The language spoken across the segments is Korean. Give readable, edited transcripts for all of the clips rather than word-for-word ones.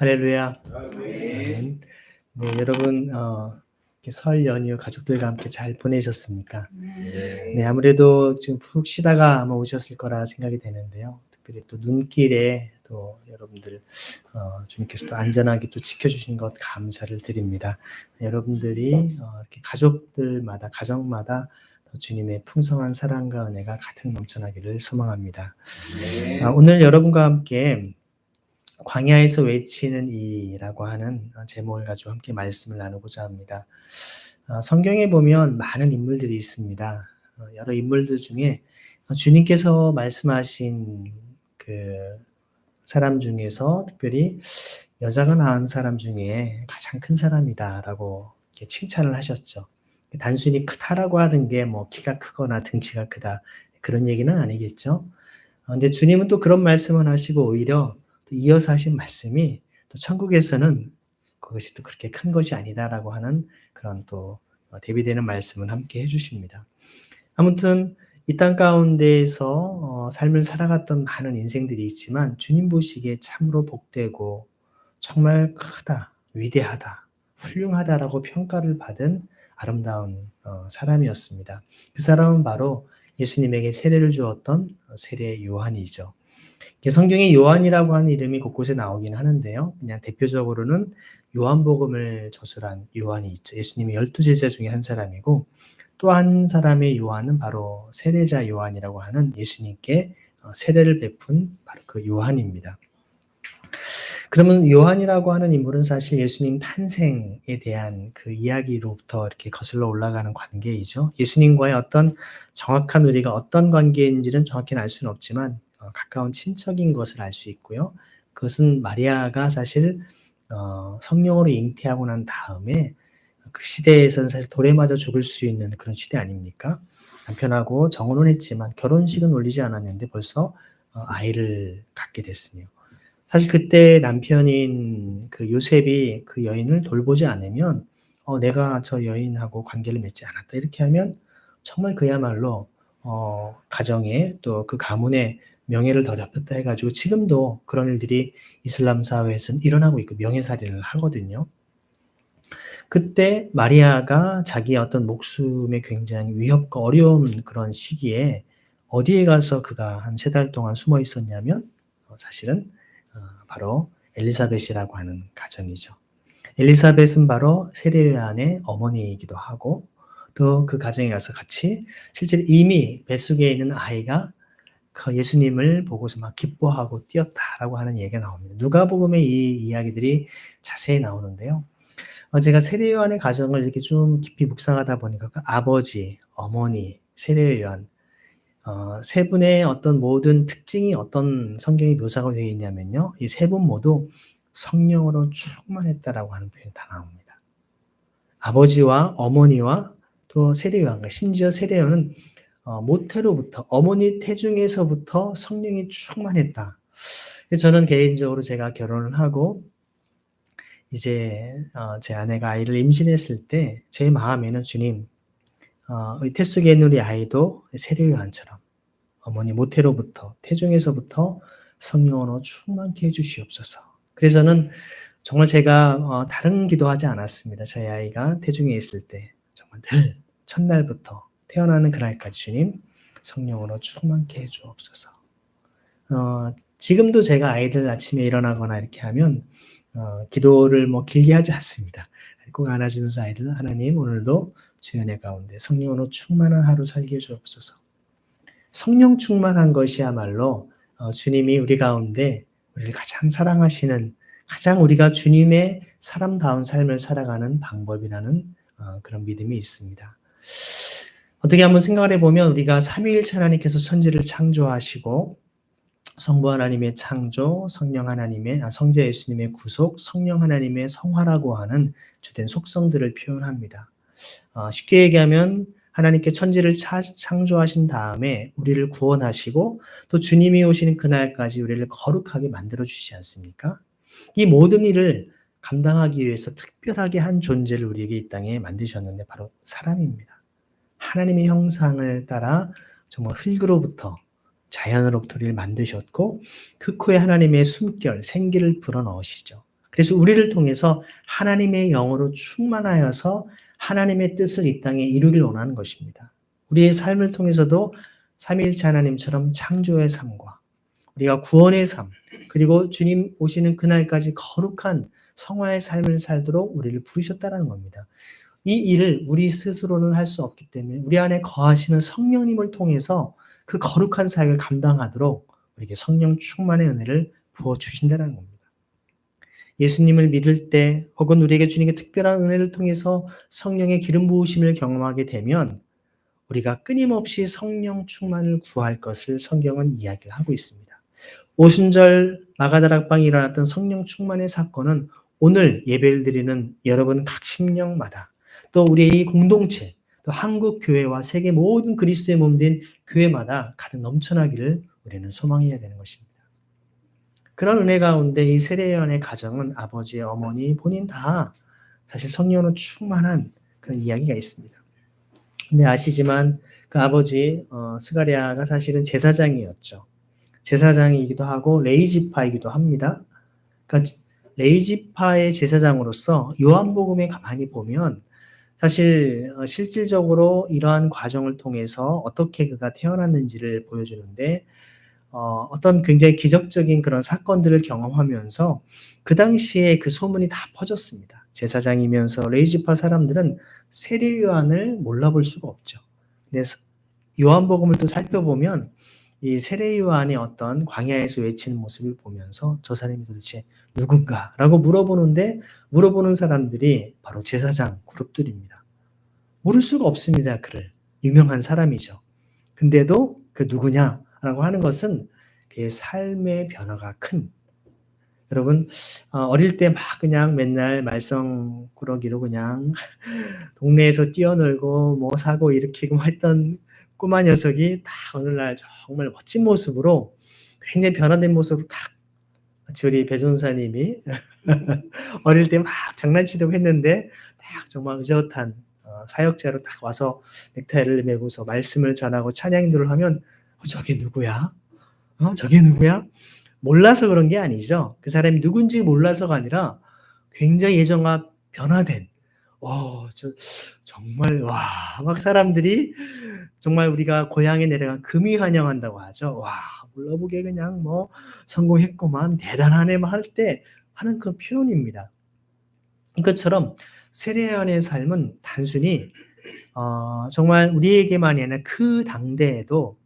할렐루야. 아멘. 네, 여러분, 이렇게 설 연휴 가족들과 함께 잘 보내셨습니까? 네, 아무래도 지금 푹 쉬다가 아마 오셨을 거라 생각이 되는데요. 특별히 또 눈길에 또 여러분들, 주님께서 또 안전하게 또 지켜주신 것 감사를 드립니다. 여러분들이, 이렇게 가족들마다, 가정마다 또 주님의 풍성한 사랑과 은혜가 가득 넘쳐나기를 소망합니다. 오늘 여러분과 함께 광야에서 외치는 이라고 하는 제목을 가지고 함께 말씀을 나누고자 합니다. 성경에 보면 많은 인물들이 있습니다. 여러 인물들 중에 주님께서 말씀하신 그 사람 중에서 특별히 여자가 낳은 사람 중에 가장 큰 사람이다라고 이렇게 칭찬을 하셨죠. 단순히 크다라고 하는 게 뭐 키가 크거나 등치가 크다 그런 얘기는 아니겠죠. 근데 주님은 또 그런 말씀을 하시고 오히려 또 이어서 하신 말씀이 또 천국에서는 그것이 또 그렇게 큰 것이 아니다라고 하는 그런 또 대비되는 말씀을 함께 해주십니다. 아무튼 이 땅 가운데에서 삶을 살아갔던 많은 인생들이 있지만 주님 보시기에 참으로 복되고 정말 크다, 위대하다, 훌륭하다라고 평가를 받은 아름다운 사람이었습니다. 그 사람은 바로 예수님에게 세례를 주었던 세례 요한이죠. 성경에 요한이라고 하는 이름이 곳곳에 나오긴 하는데요. 그냥 대표적으로는 요한복음을 저술한 요한이 있죠. 예수님의 12제자 중에 한 사람이고 또 한 사람의 요한은 바로 세례자 요한이라고 하는 예수님께 세례를 베푼 바로 그 요한입니다. 그러면 요한이라고 하는 인물은 사실 예수님 탄생에 대한 그 이야기로부터 이렇게 거슬러 올라가는 관계이죠. 예수님과의 어떤 정확한 우리가 어떤 관계인지는 정확히는 알 수는 없지만 가까운 친척인 것을 알 수 있고요. 그것은 마리아가 사실 성령으로 잉태하고 난 다음에 그 시대에서는 사실 돌에 맞아 죽을 수 있는 그런 시대 아닙니까? 남편하고 정혼은 했지만 결혼식은 올리지 않았는데 벌써 아이를 갖게 됐으니요. 사실 그때 남편인 그 요셉이 그 여인을 돌보지 않으면 내가 저 여인하고 관계를 맺지 않았다 이렇게 하면 정말 그야말로 가정에 또 그 가문의 명예를 더럽혔다 해가지고 지금도 그런 일들이 이슬람 사회에서는 일어나고 있고 명예살인을 하거든요. 그때 마리아가 자기의 어떤 목숨에 굉장히 위협과 어려운 그런 시기에 어디에 가서 그가 한 3달 동안 숨어 있었냐면 사실은 바로 엘리사벳이라고 하는 가정이죠. 엘리사벳은 바로 세례 요한의 어머니이기도 하고 또 그 가정에 가서 같이 실제로 이미 뱃속에 있는 아이가 그 예수님을 보고서 막 기뻐하고 뛰었다라고 하는 얘기가 나옵니다. 누가복음에 이 이야기들이 자세히 나오는데요. 제가 세례 요한의 가정을 이렇게 좀 깊이 묵상하다 보니까 그 아버지, 어머니, 세례 요한 세 분의 어떤 모든 특징이 어떤 성경이 묘사가 되어 있냐면요. 이 세 분 모두 성령으로 충만했다라고 하는 표현이 다 나옵니다. 아버지와 어머니와 또 세례 요한과 심지어 세례 요한은 모태로부터 어머니 태중에서부터 성령이 충만했다. 저는 개인적으로 제가 결혼을 하고 이제 제 아내가 아이를 임신했을 때 제 마음에는 주님 태 속에 있는 우리 아이도 세례 요한처럼 어머니 모태로부터 태중에서부터 성령으로 충만케 해주시옵소서. 그래서 저는 정말 제가 다른 기도하지 않았습니다. 저희 아이가 태중에 있을 때 정말 늘 첫날부터 태어나는 그날까지 주님 성령으로 충만케 해주옵소서. 지금도 제가 아이들 아침에 일어나거나 이렇게 하면 기도를 뭐 길게 하지 않습니다. 꼭 안아주면서 아이들 하나님 오늘도 주의 은혜 가운데 성령으로 충만한 하루 살게 해주옵소서. 성령 충만한 것이야말로 주님이 우리 가운데 우리를 가장 사랑하시는 가장 우리가 주님의 사람다운 삶을 살아가는 방법이라는 그런 믿음이 있습니다. 어떻게 한번 생각을 해보면 우리가 삼위일체 하나님께서 천지를 창조하시고 성부 하나님의 창조, 성령 하나님의 성자 예수님의 구속, 성령 하나님의 성화라고 하는 주된 속성들을 표현합니다. 쉽게 얘기하면 하나님께 천지를 창조하신 다음에 우리를 구원하시고 또 주님이 오시는 그날까지 우리를 거룩하게 만들어주시지 않습니까? 이 모든 일을 감당하기 위해서 특별하게 한 존재를 우리에게 이 땅에 만드셨는데 바로 사람입니다. 하나님의 형상을 따라 정말 흙으로부터 자연으로부터 우리를 만드셨고 그 코에 하나님의 숨결, 생기를 불어넣으시죠. 그래서 우리를 통해서 하나님의 영으로 충만하여서 하나님의 뜻을 이 땅에 이루길 원하는 것입니다. 우리의 삶을 통해서도 삼위일체 하나님처럼 창조의 삶과 우리가 구원의 삶, 그리고 주님 오시는 그날까지 거룩한 성화의 삶을 살도록 우리를 부르셨다는 겁니다. 이 일을 우리 스스로는 할 수 없기 때문에 우리 안에 거하시는 성령님을 통해서 그 거룩한 사역을 감당하도록 우리에게 성령 충만의 은혜를 부어주신다는 겁니다. 예수님을 믿을 때 혹은 우리에게 주님의 특별한 은혜를 통해서 성령의 기름 부으심을 경험하게 되면 우리가 끊임없이 성령 충만을 구할 것을 성경은 이야기를 하고 있습니다. 오순절 마가다락방에 일어났던 성령 충만의 사건은 오늘 예배를 드리는 여러분 각 심령마다 또 우리의 공동체, 또 한국 교회와 세계 모든 그리스도의 몸된 교회마다 가득 넘쳐나기를 우리는 소망해야 되는 것입니다. 그런 은혜 가운데 이 세례요한의 가정은 아버지, 어머니, 본인 다 사실 성령으로 충만한 그런 이야기가 있습니다. 근데 아시지만 그 아버지 스가랴가 사실은 제사장이었죠. 제사장이기도 하고 레위지파이기도 합니다. 그러니까 레위지파의 제사장으로서 요한복음에 가만히 보면 사실 실질적으로 이러한 과정을 통해서 어떻게 그가 태어났는지를 보여주는데 어떤 굉장히 기적적인 그런 사건들을 경험하면서 그 당시에 그 소문이 다 퍼졌습니다. 제사장이면서 레위지파 사람들은 세례 요한을 몰라볼 수가 없죠. 근데 요한복음을 또 살펴보면 이 세례 요한의 어떤 광야에서 외치는 모습을 보면서 저 사람이 도대체 누군가라고 물어보는 사람들이 바로 제사장 그룹들입니다. 모를 수가 없습니다. 그를. 유명한 사람이죠. 근데도 그 누구냐라고 하는 것은 그의 삶의 변화가 큰. 여러분 어릴 때 막 그냥 맨날 말썽꾸러기로 그냥 동네에서 뛰어놀고 뭐 사고 일으키고 했던 꼬마 녀석이 딱 어느 날 정말 멋진 모습으로 굉장히 변화된 모습으로 딱 마치 우리 배종사님이 어릴 때 막 장난치려고 했는데 딱 정말 의젓한 사역자로 딱 와서 넥타이를 메고서 말씀을 전하고 찬양인도를 하면 저게 누구야? 저게 누구야? 몰라서 그런 게 아니죠. 그 사람이 누군지 몰라서가 아니라 굉장히 예전과 변화된 정말 막 사람들이 정말 우리가 고향에 내려가 금이 환영한다고 하죠. 와 몰라보게 그냥 뭐 성공했구만 대단하네 할 때 하는 그 표현입니다. 이것처럼 세례요한의 삶은 단순히 정말 우리에게만이 아니라 그 당대에도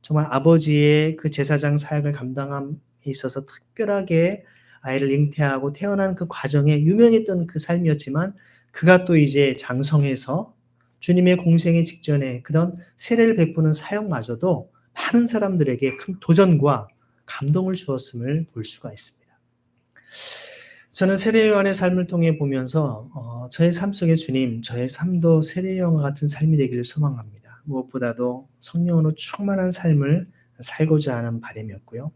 정말 아버지의 그 제사장 사역을 감당함에 있어서 특별하게 아이를 잉태하고 태어난 그 과정에 유명했던 그 삶이었지만 그가 또 이제 장성해서 주님의 공생의 직전에 그런 세례를 베푸는 사역마저도 많은 사람들에게 큰 도전과 감동을 주었음을 볼 수가 있습니다. 저는 세례요한의 삶을 통해 보면서 저의 삶 속에 주님, 저의 삶도 세례요한과 같은 삶이 되기를 소망합니다. 무엇보다도 성령으로 충만한 삶을 살고자 하는 바람이었고요.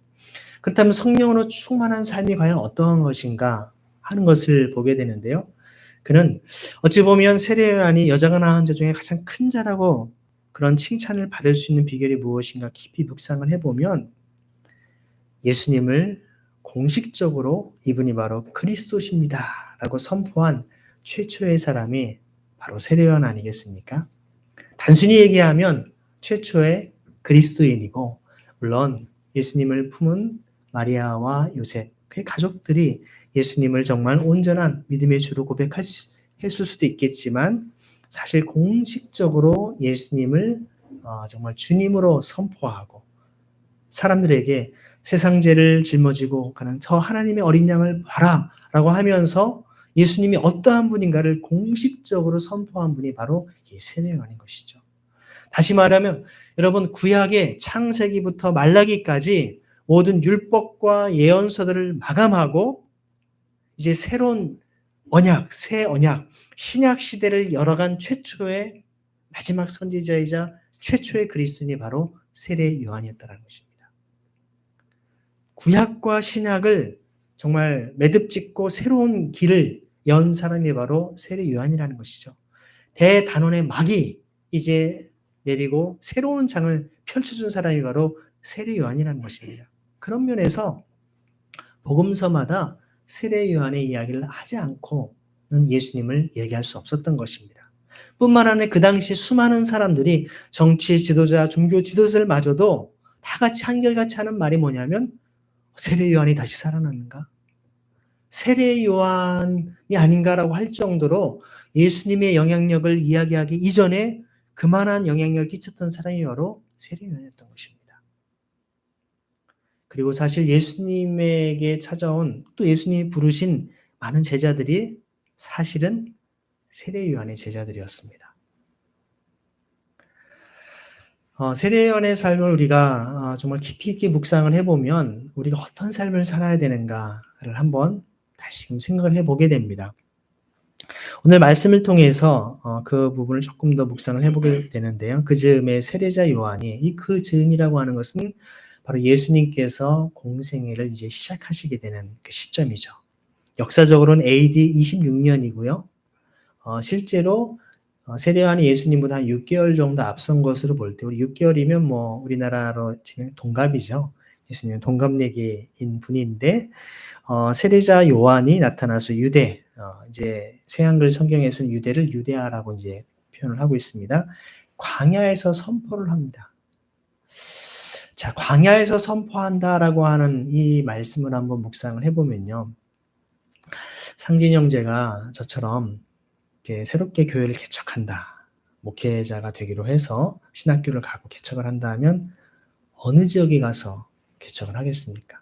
그렇다면 성령으로 충만한 삶이 과연 어떠한 것인가 하는 것을 보게 되는데요. 그는 어찌 보면 세례요한이 여자가 낳은 자 중에 가장 큰 자라고 그런 칭찬을 받을 수 있는 비결이 무엇인가 깊이 묵상을 해보면 예수님을 공식적으로 이분이 바로 그리스도십니다 라고 선포한 최초의 사람이 바로 세례요한 아니겠습니까? 단순히 얘기하면 최초의 그리스도인이고 물론 예수님을 품은 마리아와 요셉, 그의 가족들이 예수님을 정말 온전한 믿음의 주로 고백했을 수도 있겠지만 사실 공식적으로 예수님을 정말 주님으로 선포하고 사람들에게 세상 죄를 짊어지고 가는 저 하나님의 어린 양을 봐라 라고 하면서 예수님이 어떠한 분인가를 공식적으로 선포한 분이 바로 이 세례요한인 것이죠. 다시 말하면 여러분 구약의 창세기부터 말라기까지 모든 율법과 예언서들을 마감하고 이제 새로운 언약, 새 언약, 신약 시대를 열어간 최초의 마지막 선지자이자 최초의 그리스도인이 바로 세례 요한이었다는 것입니다. 구약과 신약을 정말 매듭짓고 새로운 길을 연 사람이 바로 세례 요한이라는 것이죠. 대단원의 막이 이제 내리고 새로운 장을 펼쳐준 사람이 바로 세례 요한이라는 것입니다. 그런 면에서 복음서마다 세례 요한의 이야기를 하지 않고는 예수님을 얘기할 수 없었던 것입니다. 뿐만 아니라 그 당시 수많은 사람들이 정치 지도자, 종교 지도자들마저도 다 같이 한결같이 하는 말이 뭐냐면 세례 요한이 다시 살아났는가? 세례 요한이 아닌가라고 할 정도로 예수님의 영향력을 이야기하기 이전에 그만한 영향력을 끼쳤던 사람이 바로 세례 요한이었던 것입니다. 그리고 사실 예수님에게 찾아온 또 예수님이 부르신 많은 제자들이 사실은 세례 요한의 제자들이었습니다. 세례 요한의 삶을 우리가 정말 깊이 있게 묵상을 해보면 우리가 어떤 삶을 살아야 되는가를 한번 다시금 생각을 해보게 됩니다. 오늘 말씀을 통해서 그 부분을 조금 더 묵상을 해보게 되는데요. 그 즈음에 세례자 요한이 이 그 즈음이라고 하는 것은 바로 예수님께서 공생애를 이제 시작하시게 되는 그 시점이죠. 역사적으로는 AD 26년이고요. 실제로 세례 요한이 예수님보다 한 6개월 정도 앞선 것으로 볼 때, 우리 6개월이면 뭐 우리나라로 지금 동갑이죠. 예수님은 동갑내기인 분인데, 세례자 요한이 나타나서 유대, 이제 새한글 성경에서는 유대를 유대아라고 이제 표현을 하고 있습니다. 광야에서 선포를 합니다. 자, 광야에서 선포한다라고 하는 이 말씀을 한번 묵상을 해보면요. 상진 형제가 저처럼 이렇게 새롭게 교회를 개척한다, 목회자가 되기로 해서 신학교를 가고 개척을 한다면 어느 지역에 가서 개척을 하겠습니까?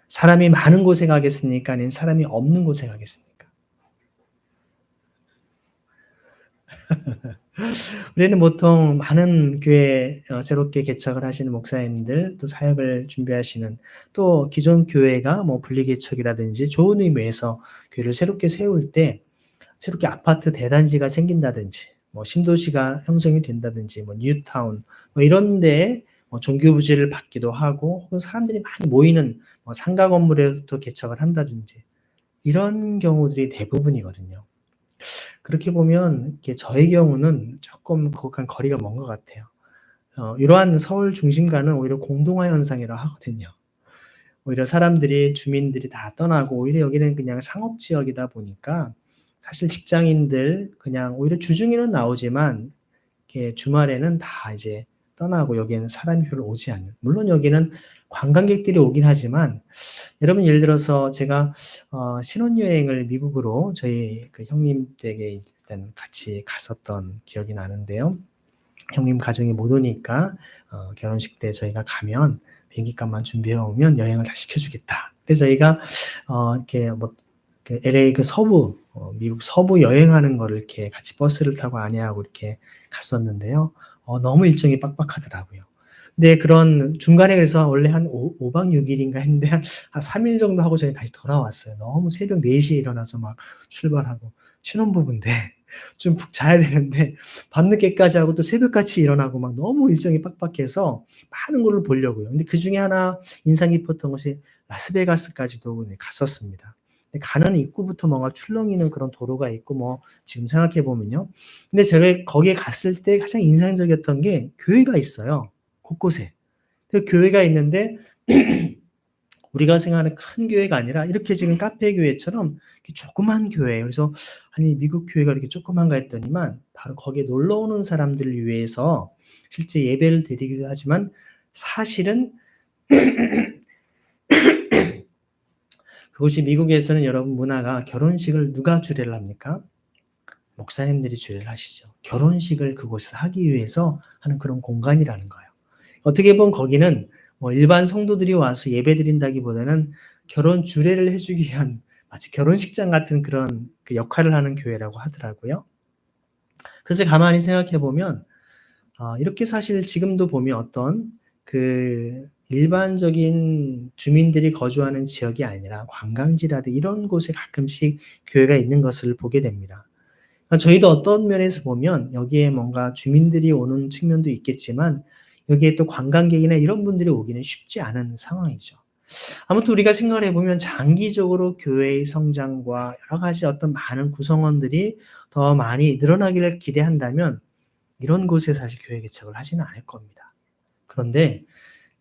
사람이 많은 곳에 가겠습니까? 아니면 사람이 없는 곳에 가겠습니까? 우리는 보통 많은 교회 새롭게 개척을 하시는 목사님들, 또 사역을 준비하시는, 또 기존 교회가 뭐 분리개척이라든지 좋은 의미에서 교회를 새롭게 세울 때 새롭게 아파트 대단지가 생긴다든지, 뭐 신도시가 형성이 된다든지, 뭐 뉴타운 뭐 이런 데에 뭐 종교 부지를 받기도 하고, 혹은 사람들이 많이 모이는 뭐 상가 건물에도 개척을 한다든지, 이런 경우들이 대부분이거든요. 그렇게 보면 이렇게 저의 경우는 조금 그것과는 거리가 먼 것 같아요. 이러한 서울 중심가는 오히려 공동화 현상이라고 하거든요. 오히려 사람들이, 주민들이 다 떠나고 오히려 여기는 그냥 상업 지역이다 보니까 사실 직장인들 그냥 오히려 주중에는 나오지만 이렇게 주말에는 다 이제 떠나고 여기에는 사람이 별로 오지 않는. 물론 여기는 관광객들이 오긴 하지만, 여러분 예를 들어서 제가 신혼여행을 미국으로 저희 그 형님 댁에 일단 같이 갔었던 기억이 나는데요. 형님 가정이 못 오니까 결혼식 때 저희가 가면 비행기값만 준비해 오면 여행을 다 시켜주겠다. 그래서 저희가 이렇게 뭐 그 LA 그 서부 미국 서부 여행하는 거를 이렇게 같이 버스를 타고 아내하고 이렇게 갔었는데요. 너무 일정이 빡빡하더라고요. 근데 그런 중간에 그래서 원래 한 5박 6일인가 했는데 한 3일 정도 하고 저희 다시 돌아왔어요. 너무 새벽 4시에 일어나서 막 출발하고, 신혼부부인데 좀 푹 자야 되는데 밤늦게까지 하고 또 새벽같이 일어나고 막 너무 일정이 빡빡해서 많은 걸 보려고요. 근데 그중에 하나 인상 깊었던 것이 라스베가스까지도 갔었습니다. 가는 입구부터 뭔가 출렁이는 그런 도로가 있고, 뭐 지금 생각해 보면요. 근데 제가 거기에 갔을 때 가장 인상적이었던 게 교회가 있어요. 곳곳에. 그 교회가 있는데 우리가 생각하는 큰 교회가 아니라 이렇게 지금 카페 교회처럼 조그만 교회예요. 그래서 아니 미국 교회가 이렇게 조그만가 했더니만 바로 거기에 놀러 오는 사람들을 위해서 실제 예배를 드리기도 하지만, 사실은 그것이 미국에서는 여러분 문화가, 결혼식을 누가 주례를 합니까? 목사님들이 주례를 하시죠. 결혼식을 그곳에서 하기 위해서 하는 그런 공간이라는 거예요. 어떻게 보면 거기는 뭐 일반 성도들이 와서 예배 드린다기보다는 결혼 주례를 해주기 위한 마치 결혼식장 같은 그런 그 역할을 하는 교회라고 하더라고요. 그래서 가만히 생각해 보면 이렇게 사실 지금도 보면 어떤 그 일반적인 주민들이 거주하는 지역이 아니라 관광지라든지 이런 곳에 가끔씩 교회가 있는 것을 보게 됩니다. 그러니까 저희도 어떤 면에서 보면 여기에 뭔가 주민들이 오는 측면도 있겠지만, 여기에 또 관광객이나 이런 분들이 오기는 쉽지 않은 상황이죠. 아무튼 우리가 생각을 해보면 장기적으로 교회의 성장과 여러 가지 어떤 많은 구성원들이 더 많이 늘어나기를 기대한다면 이런 곳에 사실 교회 개척을 하지는 않을 겁니다. 그런데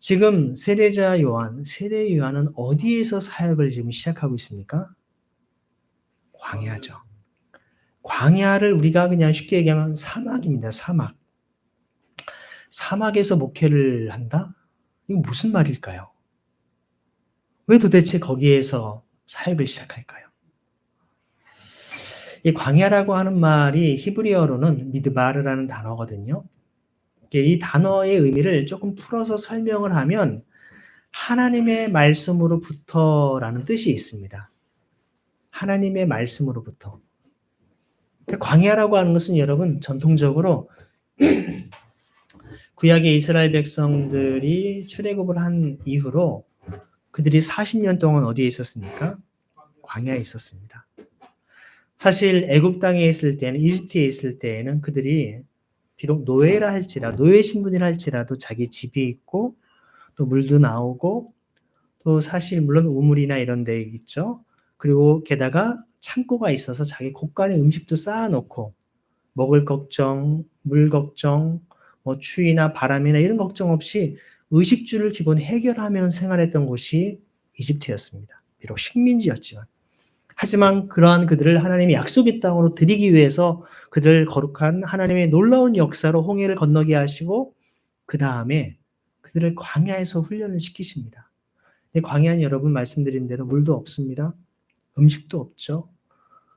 지금 세례자 요한, 세례 요한은 어디에서 사역을 지금 시작하고 있습니까? 광야죠. 광야를 우리가 그냥 쉽게 얘기하면 사막입니다. 사막. 사막에서 목회를 한다? 이거 무슨 말일까요? 왜 도대체 거기에서 사역을 시작할까요? 이 광야라고 하는 말이 히브리어로는 미드바르라는 단어거든요. 이 단어의 의미를 조금 풀어서 설명을 하면 하나님의 말씀으로부터라는 뜻이 있습니다. 하나님의 말씀으로부터. 광야라고 하는 것은 여러분 전통적으로 구약의 이스라엘 백성들이 출애굽을 한 이후로 그들이 40년 동안 어디에 있었습니까? 광야에 있었습니다. 사실 애굽 땅에 있을 때는, 이집트에 있을 때에는 그들이 비록 노예라 할지라도, 노예 신분이라 할지라도 자기 집이 있고 또 물도 나오고 또 사실 물론 우물이나 이런 데 있죠. 그리고 게다가 창고가 있어서 자기 곳간에 음식도 쌓아놓고 먹을 걱정, 물 걱정, 뭐 추위나 바람이나 이런 걱정 없이 의식주를 기본 해결하며 생활했던 곳이 이집트였습니다. 비록 식민지였지만. 하지만 그러한 그들을 하나님의 약속의 땅으로 드리기 위해서 그들 거룩한 하나님의 놀라운 역사로 홍해를 건너게 하시고 그 다음에 그들을 광야에서 훈련을 시키십니다. 광야는 여러분 말씀드린 대로 물도 없습니다. 음식도 없죠.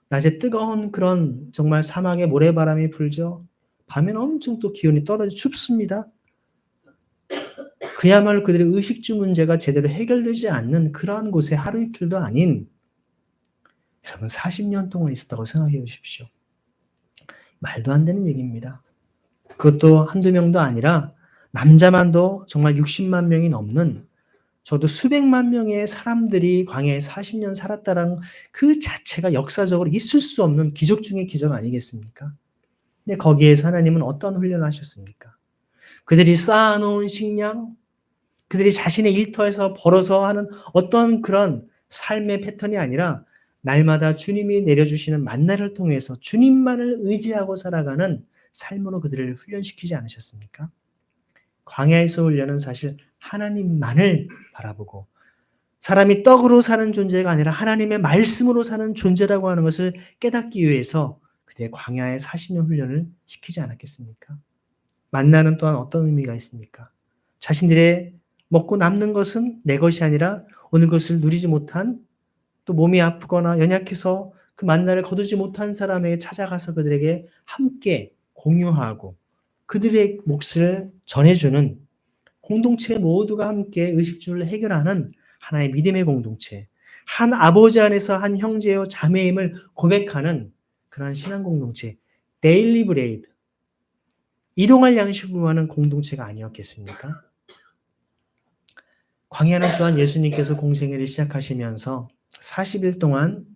낮에 뜨거운 그런 정말 사막에 모래바람이 불죠. 밤에는 엄청 또 기온이 떨어져 춥습니다. 그야말로 그들의 의식주 문제가 제대로 해결되지 않는 그러한 곳에 하루 이틀도 아닌 여러분 40년 동안 있었다고 생각해 보십시오. 말도 안 되는 얘기입니다. 그것도 한두 명도 아니라 남자만도 정말 60만 명이 넘는 저도 수백만 명의 사람들이 광야에 40년 살았다라는 그 자체가 역사적으로 있을 수 없는 기적 중의 기적 아니겠습니까? 근데 거기에서 하나님은 어떤 훈련을 하셨습니까? 그들이 쌓아놓은 식량, 그들이 자신의 일터에서 벌어서 하는 어떤 그런 삶의 패턴이 아니라 날마다 주님이 내려주시는 만나를 통해서 주님만을 의지하고 살아가는 삶으로 그들을 훈련시키지 않으셨습니까? 광야에서 훈련은 사실 하나님만을 바라보고 사람이 떡으로 사는 존재가 아니라 하나님의 말씀으로 사는 존재라고 하는 것을 깨닫기 위해서 그들의 광야의 40년 훈련을 시키지 않았겠습니까? 만나는 또한 어떤 의미가 있습니까? 자신들의 먹고 남는 것은 내 것이 아니라 오늘 것을 누리지 못한 또 몸이 아프거나 연약해서 그 만나를 거두지 못한 사람에게 찾아가서 그들에게 함께 공유하고 그들의 몫을 전해주는 공동체 모두가 함께 의식주를 해결하는 하나의 믿음의 공동체, 한 아버지 안에서 한 형제요 자매임을 고백하는 그러한 신앙 공동체, 데일리 브레이드, 일용할 양식으로 하는 공동체가 아니었겠습니까? 광야는 또한 예수님께서 공생애를 시작하시면서 40일 동안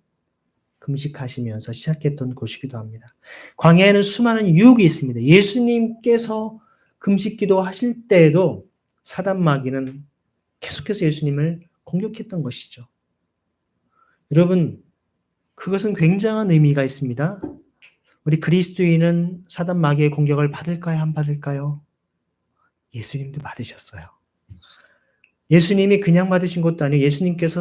금식하시면서 시작했던 곳이기도 합니다. 광야에는 수많은 유혹이 있습니다. 예수님께서 금식기도 하실 때에도 사단 마귀는 계속해서 예수님을 공격했던 것이죠. 여러분, 그것은 굉장한 의미가 있습니다. 우리 그리스도인은 사단 마귀의 공격을 받을까요? 안 받을까요? 예수님도 받으셨어요. 예수님이 그냥 받으신 것도 아니고 예수님께서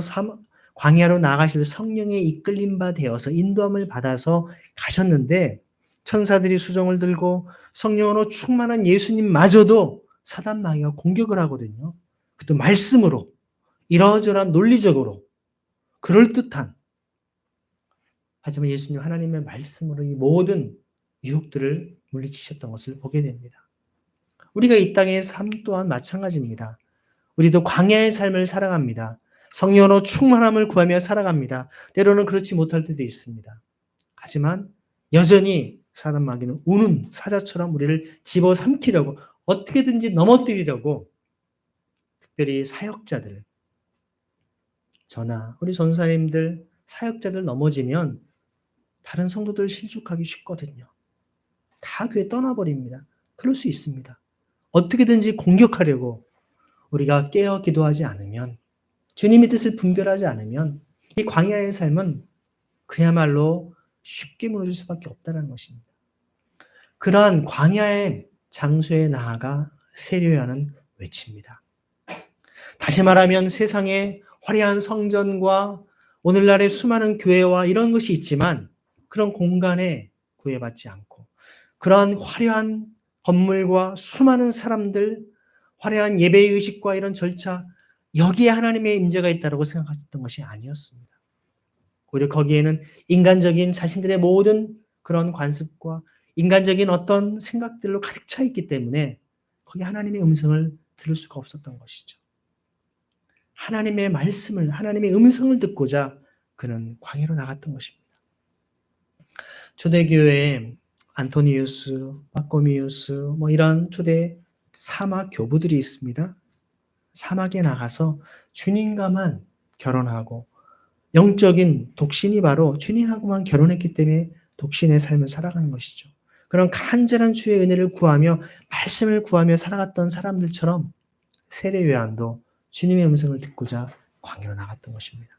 광야로 나가실 성령의 이끌림 바 되어서 인도함을 받아서 가셨는데 천사들이 수정을 들고 성령으로 충만한 예수님마저도 사단 마귀가 공격을 하거든요. 그것도 말씀으로 이러저러한 논리적으로 그럴듯한 하지만 예수님 하나님의 말씀으로 이 모든 유혹들을 물리치셨던 것을 보게 됩니다. 우리가 이 땅의 삶 또한 마찬가지입니다. 우리도 광야의 삶을 살아갑니다. 성령으로 충만함을 구하며 살아갑니다. 때로는 그렇지 못할 때도 있습니다. 하지만 여전히 사단 마귀는 우는 사자처럼 우리를 집어삼키려고 어떻게든지 넘어뜨리려고 특별히 사역자들, 저나 우리 전사님들, 사역자들 넘어지면 다른 성도들 실족하기 쉽거든요. 다 교회 떠나버립니다. 그럴 수 있습니다. 어떻게든지 공격하려고 우리가 깨어 기도하지 않으면 주님의 뜻을 분별하지 않으면 이 광야의 삶은 그야말로 쉽게 무너질 수밖에 없다는 것입니다. 그러한 광야의 장소에 나아가 세례요한은 외칩니다. 다시 말하면 세상에 화려한 성전과 오늘날의 수많은 교회와 이런 것이 있지만 그런 공간에 구애받지 않고 그러한 화려한 건물과 수많은 사람들, 화려한 예배의식과 이런 절차, 여기에 하나님의 임재가 있다고 생각했던 것이 아니었습니다. 오히려 거기에는 인간적인 자신들의 모든 그런 관습과 인간적인 어떤 생각들로 가득 차 있기 때문에 거기 하나님의 음성을 들을 수가 없었던 것이죠. 하나님의 말씀을, 하나님의 음성을 듣고자 그는 광야로 나갔던 것입니다. 초대교회에 안토니우스, 바꼬미우스 이런 초대 사막 교부들이 있습니다. 사막에 나가서 주님과만 결혼하고 영적인 독신이 바로 주님하고만 결혼했기 때문에 독신의 삶을 살아가는 것이죠. 그런 간절한 주의 은혜를 구하며 말씀을 구하며 살아갔던 사람들처럼 세례 요한도 주님의 음성을 듣고자 광야로 나갔던 것입니다.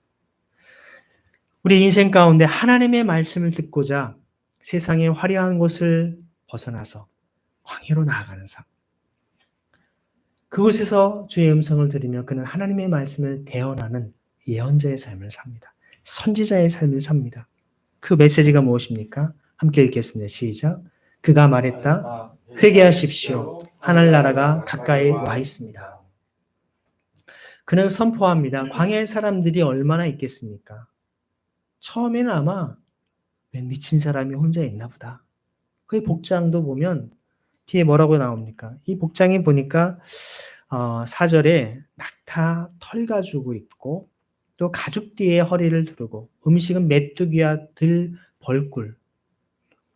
우리 인생 가운데 하나님의 말씀을 듣고자 세상의 화려한 곳을 벗어나서 광야로 나아가는 삶. 그곳에서 주의 음성을 들으며 그는 하나님의 말씀을 대언하는 예언자의 삶을 삽니다. 선지자의 삶을 삽니다. 그 메시지가 무엇입니까? 함께 읽겠습니다. 시작. 그가 말했다. 회개하십시오. 하늘나라가 가까이 와 있습니다. 그는 선포합니다. 광야의 사람들이 얼마나 있겠습니까? 처음에는 아마 미친 사람이 혼자 있나 보다. 그 복장도 보면 뒤에 뭐라고 나옵니까? 이 복장이 보니까 4절에 낙타 털 가지고 입고 또 가죽 뒤에 허리를 두르고 음식은 메뚜기와 들 벌꿀.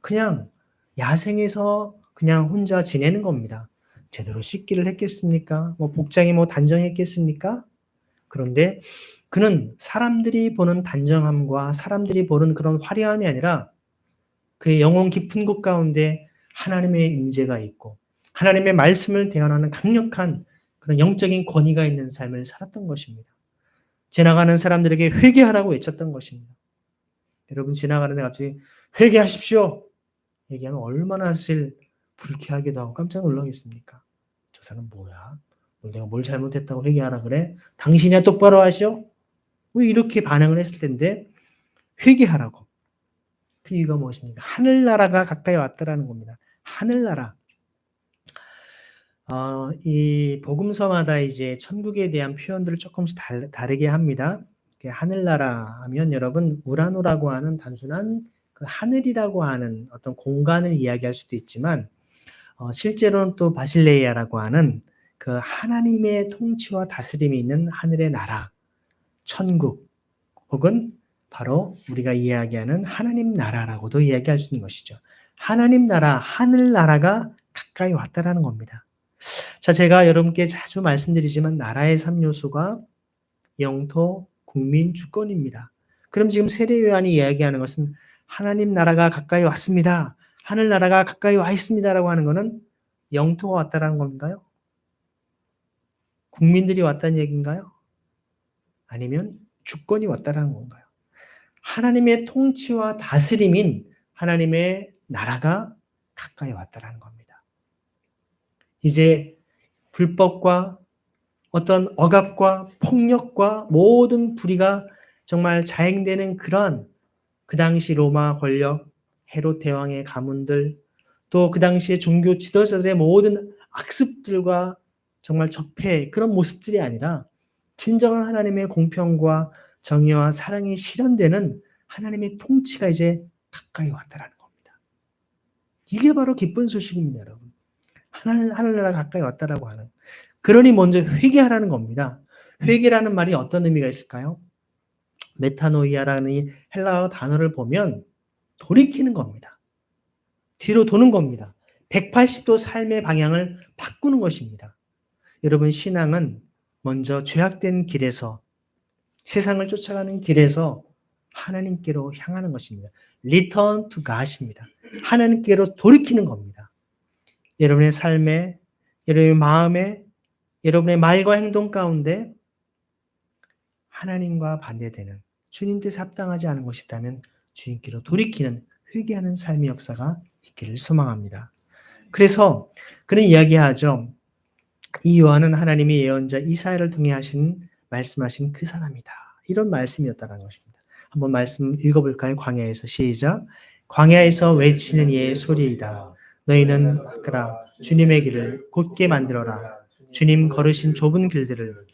그냥 야생에서 그냥 혼자 지내는 겁니다. 제대로 씻기를 했겠습니까? 복장이 단정했겠습니까? 그런데 그는 사람들이 보는 단정함과 사람들이 보는 그런 화려함이 아니라 그의 영혼 깊은 곳 가운데 하나님의 임재가 있고 하나님의 말씀을 대언하는 강력한 그런 영적인 권위가 있는 삶을 살았던 것입니다. 지나가는 사람들에게 회개하라고 외쳤던 것입니다. 여러분 지나가는데 갑자기 회개하십시오 얘기하면 얼마나 사실 불쾌하기도 하고 깜짝 놀라겠습니까? 저 사람 뭐야? 내가 뭘 잘못했다고 회개하라 그래? 당신이야 똑바로 하시오? 이렇게 반응을 했을 텐데 회개하라고. 그 이유가 무엇입니까? 하늘나라가 가까이 왔다라는 겁니다. 하늘나라. 이 복음서마다 이제 천국에 대한 표현들을 조금씩 다르게 합니다. 하늘나라 하면 여러분 우라노라고 하는 단순한 그 하늘이라고 하는 어떤 공간을 이야기할 수도 있지만 실제로는 또 바실레이아라고 하는 그 하나님의 통치와 다스림이 있는 하늘의 나라, 천국 혹은 바로 우리가 이야기하는 하나님 나라라고도 이야기할 수 있는 것이죠. 하나님 나라, 하늘나라가 가까이 왔다라는 겁니다. 자, 제가 여러분께 자주 말씀드리지만 나라의 3요소가 영토, 국민, 주권입니다. 그럼 지금 세례 요한이 이야기하는 것은 하나님 나라가 가까이 왔습니다. 하늘나라가 가까이 와 있습니다라고 하는 것은 영토가 왔다라는 건가요? 국민들이 왔다는 얘기인가요? 아니면 주권이 왔다라는 건가요? 하나님의 통치와 다스림인 하나님의 나라가 가까이 왔다라는 겁니다. 이제 불법과 어떤 억압과 폭력과 모든 불의가 정말 자행되는 그런 그 당시 로마 권력, 헤롯 대왕의 가문들, 또 그 당시의 종교 지도자들의 모든 악습들과 정말 적폐 그런 모습들이 아니라 진정한 하나님의 공평과 정의와 사랑이 실현되는 하나님의 통치가 이제 가까이 왔다라는 겁니다. 이게 바로 기쁜 소식입니다, 여러분. 하늘나라 가까이 왔다라고 하는. 그러니 먼저 회개하라는 겁니다. 회개라는 말이 어떤 의미가 있을까요? 메타노이아라는 이 헬라어 단어를 보면 돌이키는 겁니다. 뒤로 도는 겁니다. 180도 삶의 방향을 바꾸는 것입니다. 여러분 신앙은 먼저 죄악된 길에서 세상을 쫓아가는 길에서 하나님께로 향하는 것입니다. Return to God입니다. 하나님께로 돌이키는 겁니다. 여러분의 삶에, 여러분의 마음에, 여러분의 말과 행동 가운데 하나님과 반대되는 주님 뜻에 합당하지 않은 것이 있다면 주님께로 돌이키는 회개하는 삶의 역사가 있기를 소망합니다. 그래서 그는 이야기하죠. 이 요한은 하나님이 예언자 이사야를 통해 말씀하신 그 사람이다. 이런 말씀이었다는 것입니다. 한번 말씀 읽어볼까요? 광야에서 시작. 광야에서 외치는 이의 소리이다. 너희는 바꾸라. 주님의 길을 곧게 만들어라. 주님 걸으신 좁은 길들을.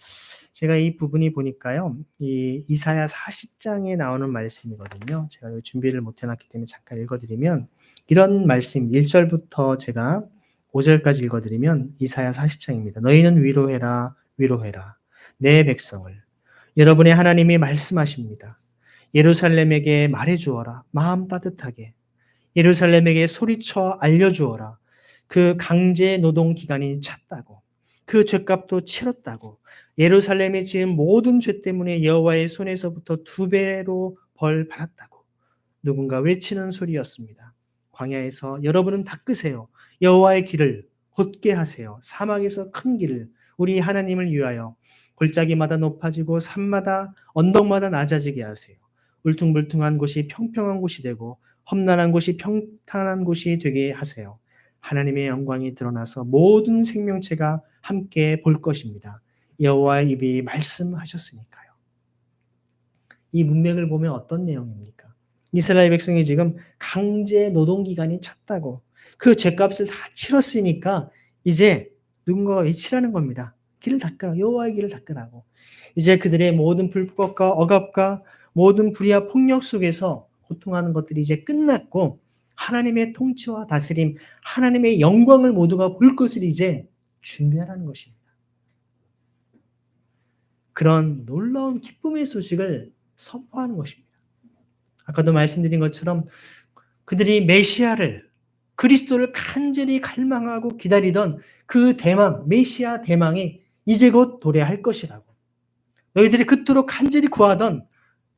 제가 이 부분이 보니까요. 이 이사야 40장에 나오는 말씀이거든요. 제가 준비를 못 해놨기 때문에 잠깐 읽어드리면 이런 말씀 1절부터 제가 5절까지 읽어드리면 이사야 40장입니다. 너희는 위로해라, 위로해라. 내 백성을. 여러분의 하나님이 말씀하십니다. 예루살렘에게 말해주어라. 마음 따뜻하게. 예루살렘에게 소리쳐 알려주어라. 그 강제 노동 기간이 찼다고. 그 죄값도 치렀다고. 예루살렘이 지은 모든 죄 때문에 여호와의 손에서부터 2배로 벌 받았다고. 누군가 외치는 소리였습니다. 광야에서 여러분은 닦으세요. 여호와의 길을 곧게 하세요. 사막에서 큰 길을 우리 하나님을 위하여 골짜기마다 높아지고 산마다 언덕마다 낮아지게 하세요. 울퉁불퉁한 곳이 평평한 곳이 되고 험난한 곳이 평탄한 곳이 되게 하세요. 하나님의 영광이 드러나서 모든 생명체가 함께 볼 것입니다. 여호와의 입이 말씀하셨으니까요. 이 문맥을 보면 어떤 내용입니까? 이스라엘 백성이 지금 강제 노동 기간이 찼다고 그 죄값을 다 치렀으니까 이제 누군가가 외치라는 겁니다. 길을 닦으라. 여호와의 길을 닦으라고. 이제 그들의 모든 불법과 억압과 모든 불의와 폭력 속에서 고통하는 것들이 이제 끝났고 하나님의 통치와 다스림, 하나님의 영광을 모두가 볼 것을 이제 준비하라는 것입니다. 그런 놀라운 기쁨의 소식을 선포하는 것입니다. 아까도 말씀드린 것처럼 그들이 메시아를 그리스도를 간절히 갈망하고 기다리던 그 대망, 메시아 대망이 이제 곧 도래할 것이라고. 너희들이 그토록 간절히 구하던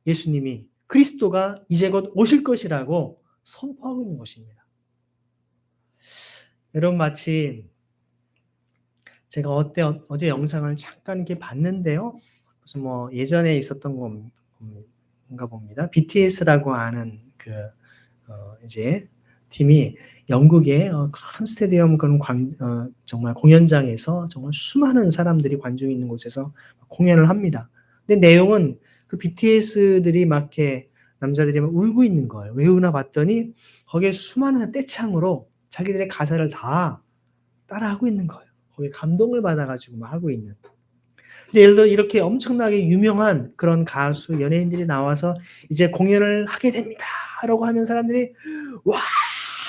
예수님이 그리스도가 이제 곧 오실 것이라고 선포하고 있는 것입니다. 여러분 마치 제가 어제 영상을 잠깐 이렇게 봤는데요. 무슨 뭐 예전에 있었던 건가 봅니다. BTS라고 하는 이제 팀이 영국의 큰 스테디움 그런 정말 공연장에서 정말 수많은 사람들이 관중이 있는 곳에서 공연을 합니다. 근데 내용은 그 BTS들이 막 이렇게 남자들이 막 울고 있는 거예요. 왜 우나 봤더니 거기에 수많은 떼창으로 자기들의 가사를 다 따라하고 있는 거예요. 거기에 감동을 받아가지고 막 하고 있는. 근데 예를 들어 이렇게 엄청나게 유명한 그런 가수, 연예인들이 나와서 이제 공연을 하게 됩니다. 라고 하면 사람들이 와!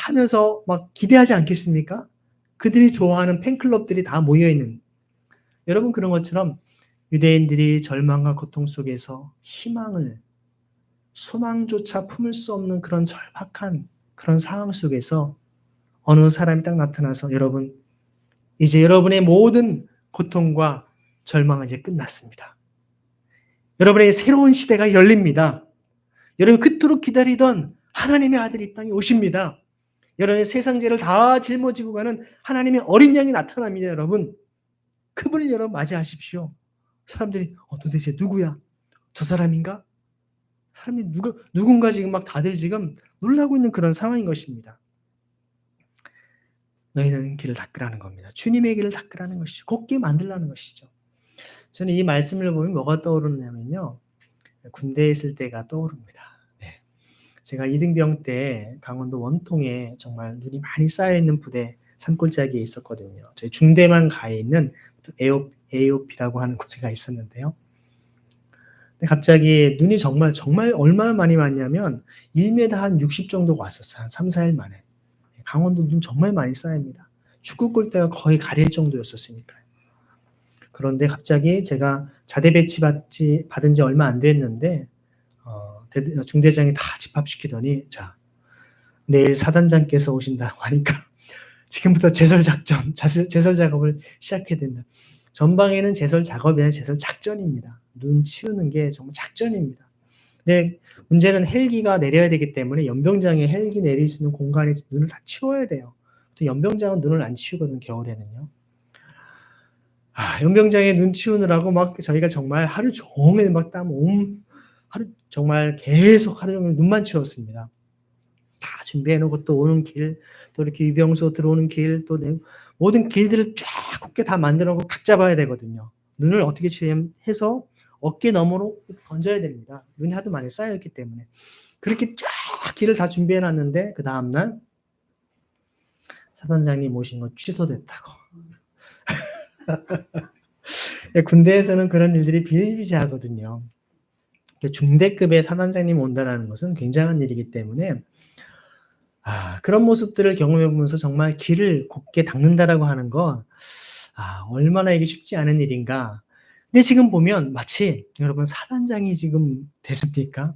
하면서 막 기대하지 않겠습니까? 그들이 좋아하는 팬클럽들이 다 모여있는. 여러분 그런 것처럼 유대인들이 절망과 고통 속에서 희망을, 소망조차 품을 수 없는 그런 절박한 그런 상황 속에서 어느 사람이 딱 나타나서 여러분, 이제 여러분의 모든 고통과 절망은 이제 끝났습니다. 여러분의 새로운 시대가 열립니다. 여러분 그토록 기다리던 하나님의 아들이 이 땅에 오십니다. 여러분의 세상 죄를 다 짊어지고 가는 하나님의 어린 양이 나타납니다. 여러분 그분을 여러분 맞이하십시오. 사람들이 도대체 누구야? 저 사람인가? 사람이 누군가 지금 막 다들 지금 놀라고 있는 그런 상황인 것입니다. 너희는 길을 닦으라는 겁니다. 주님의 길을 닦으라는 것이죠. 곱게 만들라는 것이죠. 저는 이 말씀을 보면 뭐가 떠오르냐면요. 군대에 있을 때가 떠오릅니다. 네. 제가 이등병 때 강원도 원통에 정말 눈이 많이 쌓여있는 부대 산골짜기에 있었거든요. 저희 중대만 가에 있는 AOP라고 하는 곳에가 있었는데요. 근데 갑자기 눈이 정말 얼마나 많이 왔냐면 1m 한 60 정도가 왔었어요. 한 3, 4일 만에. 강원도 눈 정말 많이 쌓입니다. 축구 골대가 거의 가릴 정도였었으니까요. 그런데 갑자기 제가 자대 배치 받은 지 얼마 안 됐는데 중대장이 다 집합시키더니 자 내일 사단장께서 오신다고 하니까 지금부터 제설 작업을 시작해야 된다. 전방에는 제설 작업이 아니라 제설 작전입니다. 눈 치우는 게 정말 작전입니다. 근데 문제는 헬기가 내려야 되기 때문에 연병장에 헬기 내릴 수 있는 공간에 눈을 다 치워야 돼요. 또 연병장은 눈을 안 치우거든요. 겨울에는요. 연병장에 눈 치우느라고 막 저희가 정말 하루 종일 막 하루 정말 계속 하루 종일 눈만 치웠습니다. 다 준비해 놓고 또 오는 길, 또 이렇게 유병소 들어오는 길, 또 모든 길들을 쫙 곱게 다 만들어 놓고 각 잡아야 되거든요. 눈을 어떻게 해서 어깨 너머로 던져야 됩니다. 눈이 하도 많이 쌓여있기 때문에. 그렇게 쫙 길을 다 준비해 놨는데 그 다음날 사단장님 오신 거 취소됐다고. 군대에서는 그런 일들이 비일비재하거든요. 중대급의 사단장님 온다는 것은 굉장한 일이기 때문에 그런 모습들을 경험해 보면서 정말 길을 곱게 닦는다라고 하는 거 얼마나 이게 쉽지 않은 일인가. 근데 지금 보면 마치 여러분 사단장이 지금 되십니까?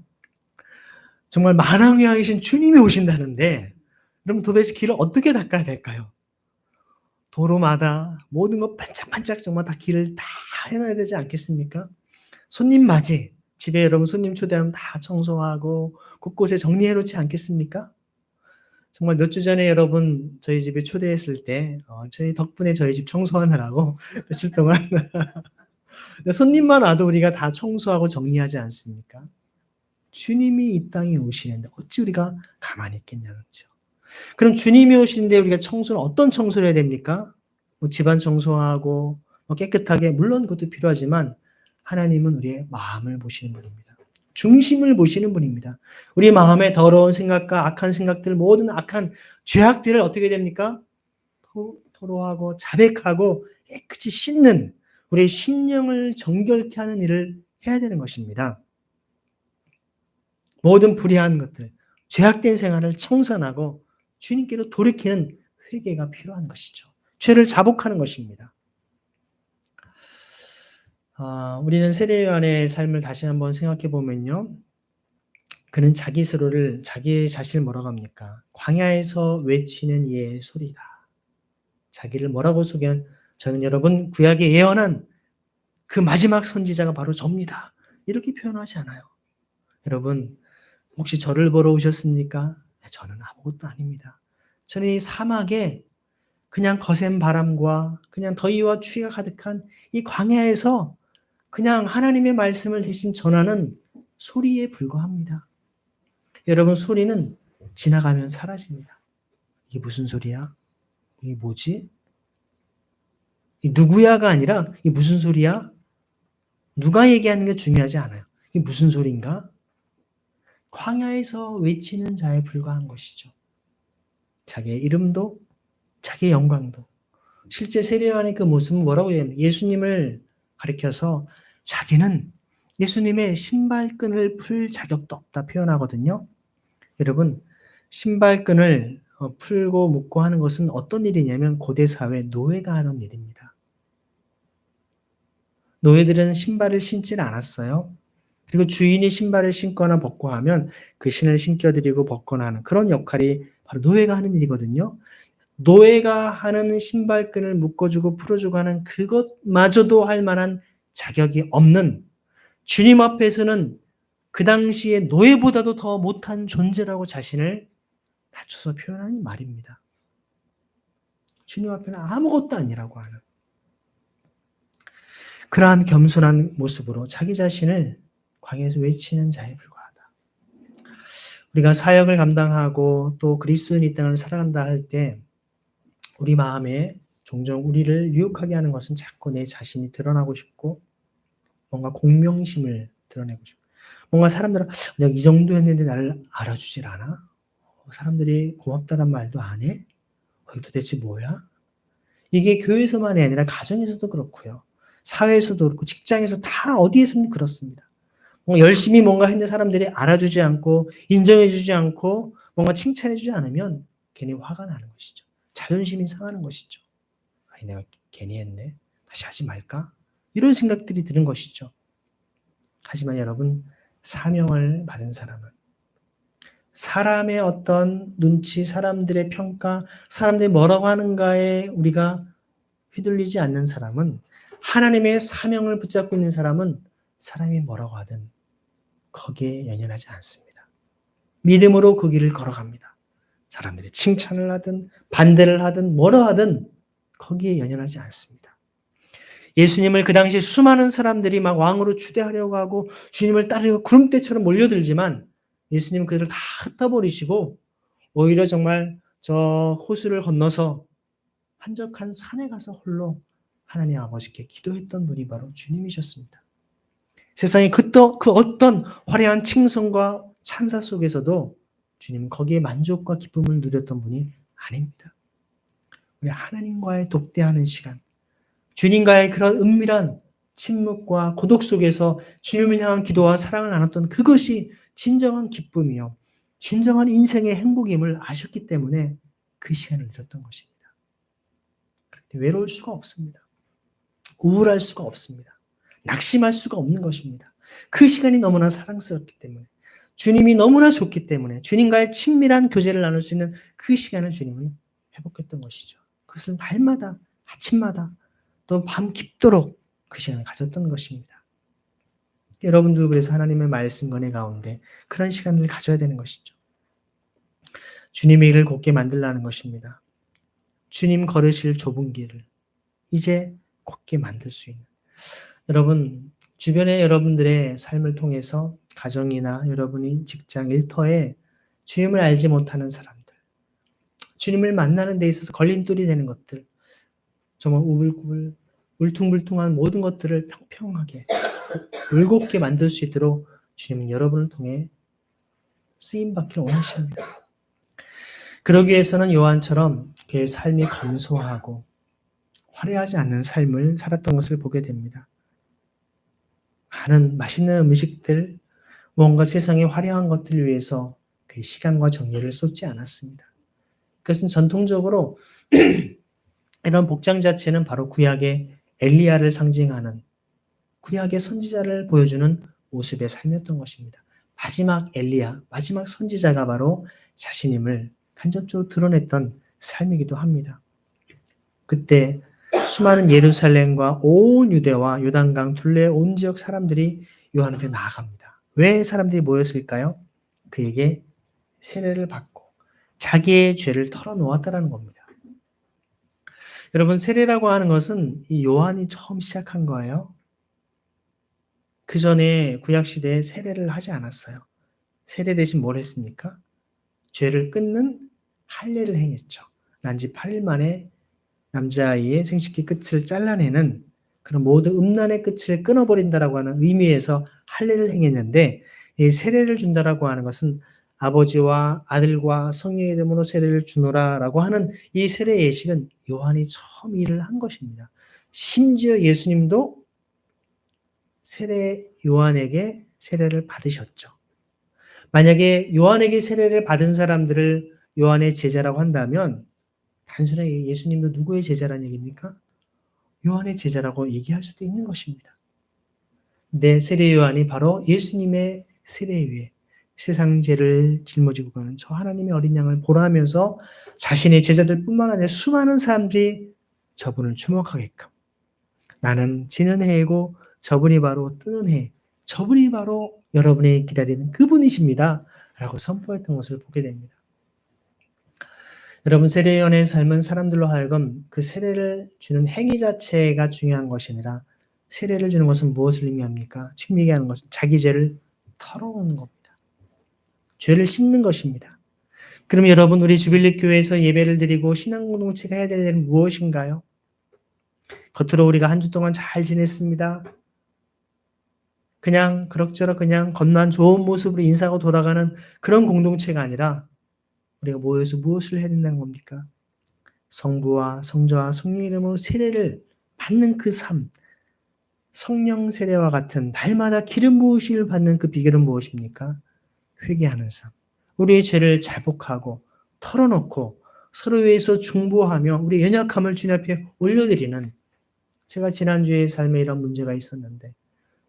정말 만왕위왕이신 주님이 오신다는데 그럼 도대체 길을 어떻게 닦아야 될까요? 도로마다 모든 거 반짝반짝 정말 다 길을 다 해놔야 되지 않겠습니까? 손님 맞이, 집에 여러분 손님 초대하면 다 청소하고 곳곳에 정리해 놓지 않겠습니까? 정말 몇 주 전에 여러분 저희 집에 초대했을 때 저희 덕분에 저희 집 청소하느라고 며칠 동안 손님만 와도 우리가 다 청소하고 정리하지 않습니까? 주님이 이 땅에 오시는데 어찌 우리가 가만히 있겠냐는 거죠. 그럼 주님이 오시는데 우리가 청소는 어떤 청소를 해야 됩니까? 집안 청소하고 깨끗하게, 물론 그것도 필요하지만 하나님은 우리의 마음을 보시는 분입니다. 중심을 보시는 분입니다. 우리 마음에 더러운 생각과 악한 생각들, 모든 악한 죄악들을 어떻게 됩니까? 토로하고 자백하고 깨끗이 씻는, 우리의 심령을 정결케 하는 일을 해야 되는 것입니다. 모든 불의한 것들, 죄악된 생활을 청산하고 주님께로 돌이키는 회개가 필요한 것이죠. 죄를 자복하는 것입니다. 우리는 세례요한의 삶을 다시 한번 생각해 보면요. 그는 자기 스스로를, 자기 자신을 뭐라고 합니까? 광야에서 외치는 이의 소리다. 자기를 뭐라고 소개한, 저는 여러분 구약에 예언한 그 마지막 선지자가 바로 접니다. 이렇게 표현하지 않아요. 여러분 혹시 저를 보러 오셨습니까? 저는 아무것도 아닙니다. 저는 이 사막에 그냥 거센 바람과 그냥 더위와 추위가 가득한 이 광야에서 그냥 하나님의 말씀을 대신 전하는 소리에 불과합니다. 여러분 소리는 지나가면 사라집니다. 이게 무슨 소리야? 이게 뭐지? 이 누구야가 아니라 이게 무슨 소리야? 누가 얘기하는 게 중요하지 않아요. 이게 무슨 소리인가? 광야에서 외치는 자에 불과한 것이죠. 자기의 이름도 자기의 영광도. 실제 세례요한의 그 모습은 뭐라고 해요? 예수님을 가리켜서 자기는 예수님의 신발끈을 풀 자격도 없다 표현하거든요. 여러분 신발끈을 풀고 묶고 하는 것은 어떤 일이냐면 고대 사회 노예가 하는 일입니다. 노예들은 신발을 신지는 않았어요. 그리고 주인이 신발을 신거나 벗고 하면 그 신을 신겨드리고 벗거나 하는 그런 역할이 바로 노예가 하는 일이거든요. 노예가 하는 신발끈을 묶어주고 풀어주고 하는 그것마저도 할 만한 자격이 없는 주님 앞에서는 그 당시에 노예보다도 더 못한 존재라고 자신을 낮춰서 표현하는 말입니다. 주님 앞에는 아무것도 아니라고 하는 그러한 겸손한 모습으로 자기 자신을 광야에서 외치는 자에 불과하다. 우리가 사역을 감당하고 또 그리스도인 이 땅을 살아간다 할 때 우리 마음에 종종 우리를 유혹하게 하는 것은 자꾸 내 자신이 드러나고 싶고 뭔가 공명심을 드러내고 싶고 뭔가 사람들은 내가 이 정도 했는데 나를 알아주질 않아? 사람들이 고맙다는 말도 안 해? 이게 도대체 뭐야? 이게 교회에서만이 아니라 가정에서도 그렇고요. 사회에서도 그렇고 직장에서 다 어디에서든 그렇습니다. 열심히 뭔가 했는데 사람들이 알아주지 않고 인정해주지 않고 뭔가 칭찬해주지 않으면 괜히 화가 나는 것이죠. 자존심이 상하는 것이죠. 내가 괜히 했네. 다시 하지 말까? 이런 생각들이 드는 것이죠. 하지만 여러분 사명을 받은 사람은 사람의 어떤 눈치, 사람들의 평가, 사람들이 뭐라고 하는가에 우리가 휘둘리지 않는 사람은 하나님의 사명을 붙잡고 있는 사람은 사람이 뭐라고 하든 거기에 연연하지 않습니다. 믿음으로 그 길을 걸어갑니다. 사람들이 칭찬을 하든 반대를 하든 뭐라 하든 거기에 연연하지 않습니다. 예수님을 그 당시 수많은 사람들이 막 왕으로 추대하려고 하고 주님을 따르고 구름대처럼 몰려들지만 예수님은 그들을 다 흩어버리시고 오히려 정말 저 호수를 건너서 한적한 산에 가서 홀로 하나님 아버지께 기도했던 분이 바로 주님이셨습니다. 세상의 그 어떤 화려한 칭송과 찬사 속에서도 주님은 거기에 만족과 기쁨을 누렸던 분이 아닙니다. 우리 하나님과의 독대하는 시간, 주님과의 그런 은밀한 침묵과 고독 속에서 주님을 향한 기도와 사랑을 나눴던 그것이 진정한 기쁨이요, 진정한 인생의 행복임을 아셨기 때문에 그 시간을 누렸던 것입니다. 외로울 수가 없습니다. 우울할 수가 없습니다. 낙심할 수가 없는 것입니다. 그 시간이 너무나 사랑스럽기 때문에, 주님이 너무나 좋기 때문에, 주님과의 친밀한 교제를 나눌 수 있는 그 시간을 주님은 회복했던 것이죠. 그것을 날마다, 아침마다, 또 밤 깊도록 그 시간을 가졌던 것입니다. 여러분들 그래서 하나님의 말씀 권해 가운데 그런 시간을 가져야 되는 것이죠. 주님의 일을 곱게 만들라는 것입니다. 주님 걸으실 좁은 길을 이제 곱게 만들 수 있는, 여러분 주변의 여러분들의 삶을 통해서 가정이나 여러분이 직장 일터에 주님을 알지 못하는 사람들, 주님을 만나는 데 있어서 걸림돌이 되는 것들, 정말 우글우글 울퉁불퉁한 모든 것들을 평평하게 울곱게 만들 수 있도록 주님은 여러분을 통해 쓰임받기를 원하십니다. 그러기 위해서는 요한처럼 그의 삶이 검소하고 화려하지 않는 삶을 살았던 것을 보게 됩니다. 많은 맛있는 음식들, 무언가 세상의 화려한 것들을 위해서 그의 시간과 정열을 쏟지 않았습니다. 그것은 전통적으로 이런 복장 자체는 바로 구약의 엘리야를 상징하는, 구약의 선지자를 보여주는 모습의 삶이었던 것입니다. 마지막 엘리야, 마지막 선지자가 바로 자신임을 간접적으로 드러냈던 삶이기도 합니다. 그때 수많은 예루살렘과 온 유대와 요단강 둘레 온 지역 사람들이 요한 앞에 나아갑니다. 왜 사람들이 모였을까요? 그에게 세례를 받고 자기의 죄를 털어놓았다는 겁니다. 여러분, 세례라고 하는 것은 이 요한이 처음 시작한 거예요. 그 전에 구약시대에 세례를 하지 않았어요. 세례 대신 뭘 했습니까? 죄를 끊는 할례를 행했죠. 난지 8일 만에 남자아이의 생식기 끝을 잘라내는 그런 모든 음란의 끝을 끊어버린다라고 하는 의미에서 할례를 행했는데, 이 세례를 준다라고 하는 것은 아버지와 아들과 성령의 이름으로 세례를 주노라라고 하는 이 세례 예식은 요한이 처음 일을 한 것입니다. 심지어 예수님도 세례 요한에게 세례를 받으셨죠. 만약에 요한에게 세례를 받은 사람들을 요한의 제자라고 한다면 단순하게 예수님도 누구의 제자라는 얘기입니까? 요한의 제자라고 얘기할 수도 있는 것입니다. 내 세례 요한이 바로 예수님의 세례 위에 세상 죄를 짊어지고 가는 저 하나님의 어린 양을 보라면서 자신의 제자들뿐만 아니라 수많은 사람들이 저분을 주목하게끔, 나는 지는 해이고 저분이 바로 뜨는 해, 저분이 바로 여러분이 기다리는 그분이십니다 라고 선포했던 것을 보게 됩니다. 여러분, 세례요한의 삶은 사람들로 하여금 그 세례를 주는 행위 자체가 중요한 것이 아니라, 세례를 주는 것은 무엇을 의미합니까? 측밀하게 하는 것은 자기 죄를 털어놓는 겁니다. 죄를 씻는 것입니다. 그럼 여러분, 우리 주빌리 교회에서 예배를 드리고 신앙 공동체가 해야 될 일은 무엇인가요? 겉으로 우리가 한 주 동안 잘 지냈습니다. 그냥 그럭저럭 그냥 겉만 좋은 모습으로 인사하고 돌아가는 그런 공동체가 아니라, 우리가 모여서 무엇을 해야 된다는 겁니까? 성부와 성자와 성령 이름으로 세례를 받는 그 삶, 성령 세례와 같은 날마다 기름 부으심을 받는 그 비결은 무엇입니까? 회개하는 삶. 우리의 죄를 자복하고 털어놓고 서로 위해서 중보하며 우리 연약함을 주님 앞에 올려드리는, 제가 지난주에 삶에 이런 문제가 있었는데,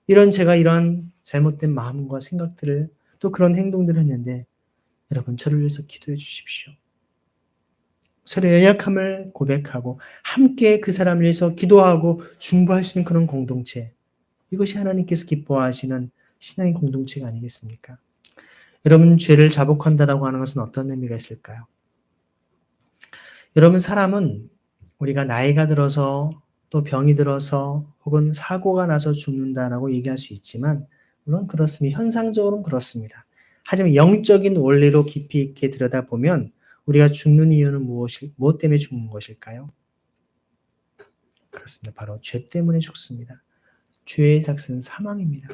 이런 제가 이런 잘못된 마음과 생각들을, 또 그런 행동들을 했는데 여러분, 저를 위해서 기도해 주십시오. 서로의 연약함을 고백하고 함께 그 사람을 위해서 기도하고 중보할 수 있는 그런 공동체, 이것이 하나님께서 기뻐하시는 신앙의 공동체가 아니겠습니까? 여러분, 죄를 자복한다라고 하는 것은 어떤 의미가 있을까요? 여러분, 사람은 우리가 나이가 들어서 또 병이 들어서 혹은 사고가 나서 죽는다라고 얘기할 수 있지만, 물론 그렇습니다. 현상적으로는 그렇습니다. 하지만 영적인 원리로 깊이 있게 들여다보면 우리가 죽는 이유는 무엇 때문에 죽는 것일까요? 그렇습니다. 바로 죄 때문에 죽습니다. 죄의 삭은 사망입니다.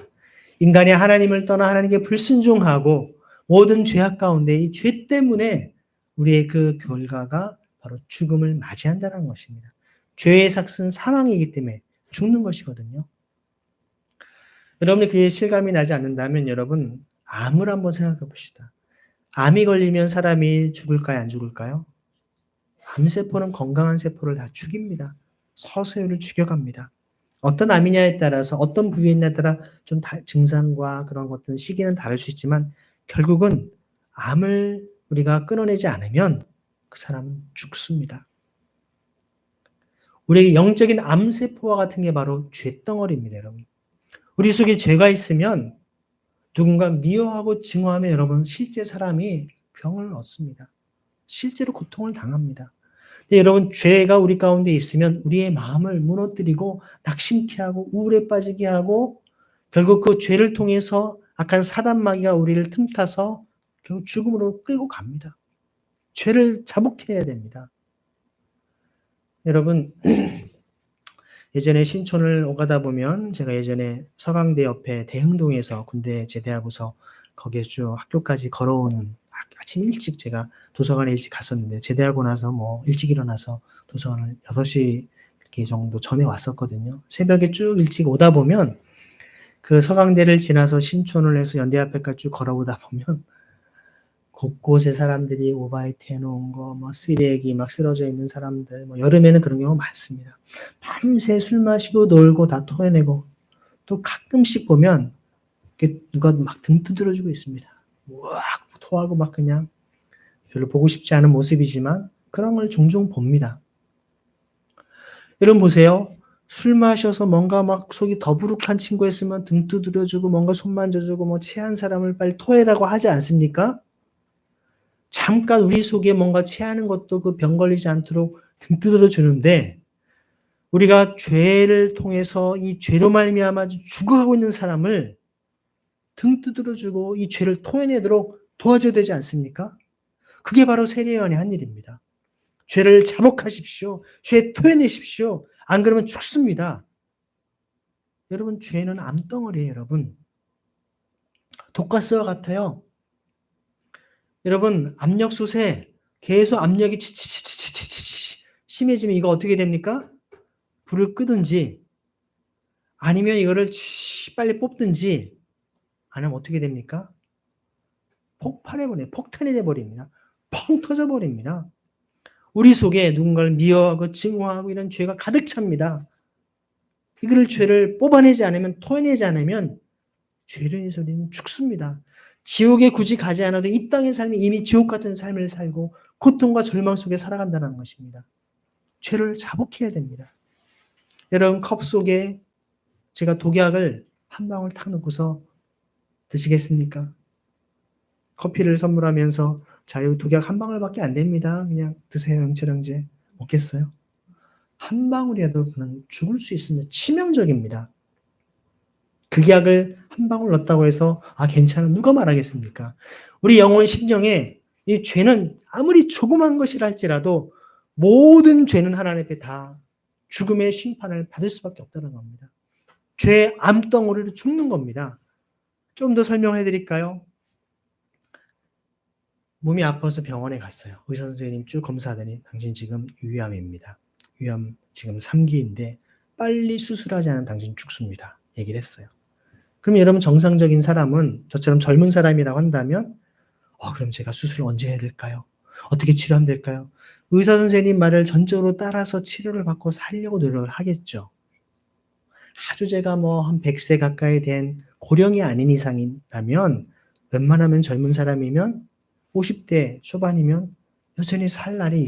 인간이 하나님을 떠나 하나님께 불순종하고 모든 죄악 가운데 이 죄 때문에 우리의 그 결과가 바로 죽음을 맞이한다는 것입니다. 죄의 삭은 사망이기 때문에 죽는 것이거든요. 여러분이 그게 실감이 나지 않는다면 여러분 암을 한번 생각해 봅시다. 암이 걸리면 사람이 죽을까요? 안 죽을까요? 암세포는 건강한 세포를 다 죽입니다. 서서히를 죽여갑니다. 어떤 암이냐에 따라서 어떤 부위에 있냐에 따라 좀 증상과 그런 것들 시기는 다를 수 있지만 결국은 암을 우리가 끊어내지 않으면 그 사람은 죽습니다. 우리에게 영적인 암세포와 같은 게 바로 죄덩어리입니다, 여러분. 우리 속에 죄가 있으면 누군가 미워하고 증오하면 여러분 실제 사람이 병을 얻습니다. 실제로 고통을 당합니다. 근데 여러분 죄가 우리 가운데 있으면 우리의 마음을 무너뜨리고 낙심케 하고 우울에 빠지게 하고 결국 그 죄를 통해서 악한 사단마귀가 우리를 틈타서 결국 죽음으로 끌고 갑니다. 죄를 자복해야 됩니다. 여러분 예전에 신촌을 오가다 보면 제가 예전에 서강대 옆에 대흥동에서 군대 제대하고서 거기에 쭉 학교까지 걸어오는 아침 일찍 제가 도서관에 일찍 갔었는데 제대하고 나서 뭐 일찍 일어나서 도서관을 8시 이렇게 정도 전에 왔었거든요. 새벽에 쭉 일찍 오다 보면 그 서강대를 지나서 신촌을 해서 연대 앞에까지 쭉 걸어오다 보면 곳곳에 사람들이 오바이트 해놓은 거, 뭐 쓰레기 막 쓰러져 있는 사람들, 뭐 여름에는 그런 경우가 많습니다. 밤새 술 마시고 놀고 다 토해내고 또 가끔씩 보면 누가 막 등 두드려주고 있습니다. 우악 토하고 막 그냥 별로 보고 싶지 않은 모습이지만 그런 걸 종종 봅니다. 여러분 보세요. 술 마셔서 뭔가 막 속이 더부룩한 친구 있으면 등 두드려주고 뭔가 손 만져주고 뭐 체한 사람을 빨리 토해라고 하지 않습니까? 잠깐 우리 속에 뭔가 체하는 것도 그 병 걸리지 않도록 등 두드려 주는데 우리가 죄를 통해서 이 죄로 말미암아 죽어가고 있는 사람을 등 두드려 주고 이 죄를 토해내도록 도와줘야 되지 않습니까? 그게 바로 세례요한이 한 일입니다. 죄를 자복하십시오. 죄 토해내십시오. 안 그러면 죽습니다. 여러분 죄는 암덩어리예요. 여러분. 독가스와 같아요. 여러분 압력솥에 계속 압력이 심해지면 이거 어떻게 됩니까? 불을 끄든지 아니면 이거를 빨리 뽑든지 아니면 어떻게 됩니까? 폭발해버려요. 폭탄이 돼버립니다. 펑 터져버립니다. 우리 속에 누군가를 미워하고 증오하고 이런 죄가 가득 찹니다. 이걸 죄를 뽑아내지 않으면 토해내지 않으면 죄를 소리는 죽습니다. 지옥에 굳이 가지 않아도 이 땅의 삶이 이미 지옥 같은 삶을 살고 고통과 절망 속에 살아간다는 것입니다. 죄를 자복해야 됩니다. 여러분 컵 속에 제가 독약을 한 방울 탁 넣고서 드시겠습니까? 커피를 선물하면서 자, 여기 독약 한 방울밖에 안 됩니다. 그냥 드세요. 영철형제. 먹겠어요? 한 방울이라도 그는 죽을 수 있습니다. 치명적입니다. 그 약을 한 방울 넣었다고 해서 아 괜찮아 누가 말하겠습니까? 우리 영혼 심령에 이 죄는 아무리 조그만 것이라 할지라도 모든 죄는 하나님 앞에 다 죽음의 심판을 받을 수밖에 없다는 겁니다. 죄의 암덩어리로 죽는 겁니다. 좀 더 설명해 드릴까요? 몸이 아파서 병원에 갔어요. 의사 선생님 쭉 검사하더니 당신 지금 유암입니다. 유암 지금 3기인데 빨리 수술하지 않으면 당신 죽습니다. 얘기를 했어요. 그럼 여러분 정상적인 사람은 저처럼 젊은 사람이라고 한다면 그럼 제가 수술을 언제 해야 될까요? 어떻게 치료하면 될까요? 의사 선생님 말을 전적으로 따라서 치료를 받고 살려고 노력을 하겠죠. 아주 제가 뭐 한 100세 가까이 된 고령이 아닌 이상이라면 웬만하면 젊은 사람이면 50대 초반이면 여전히 살 날이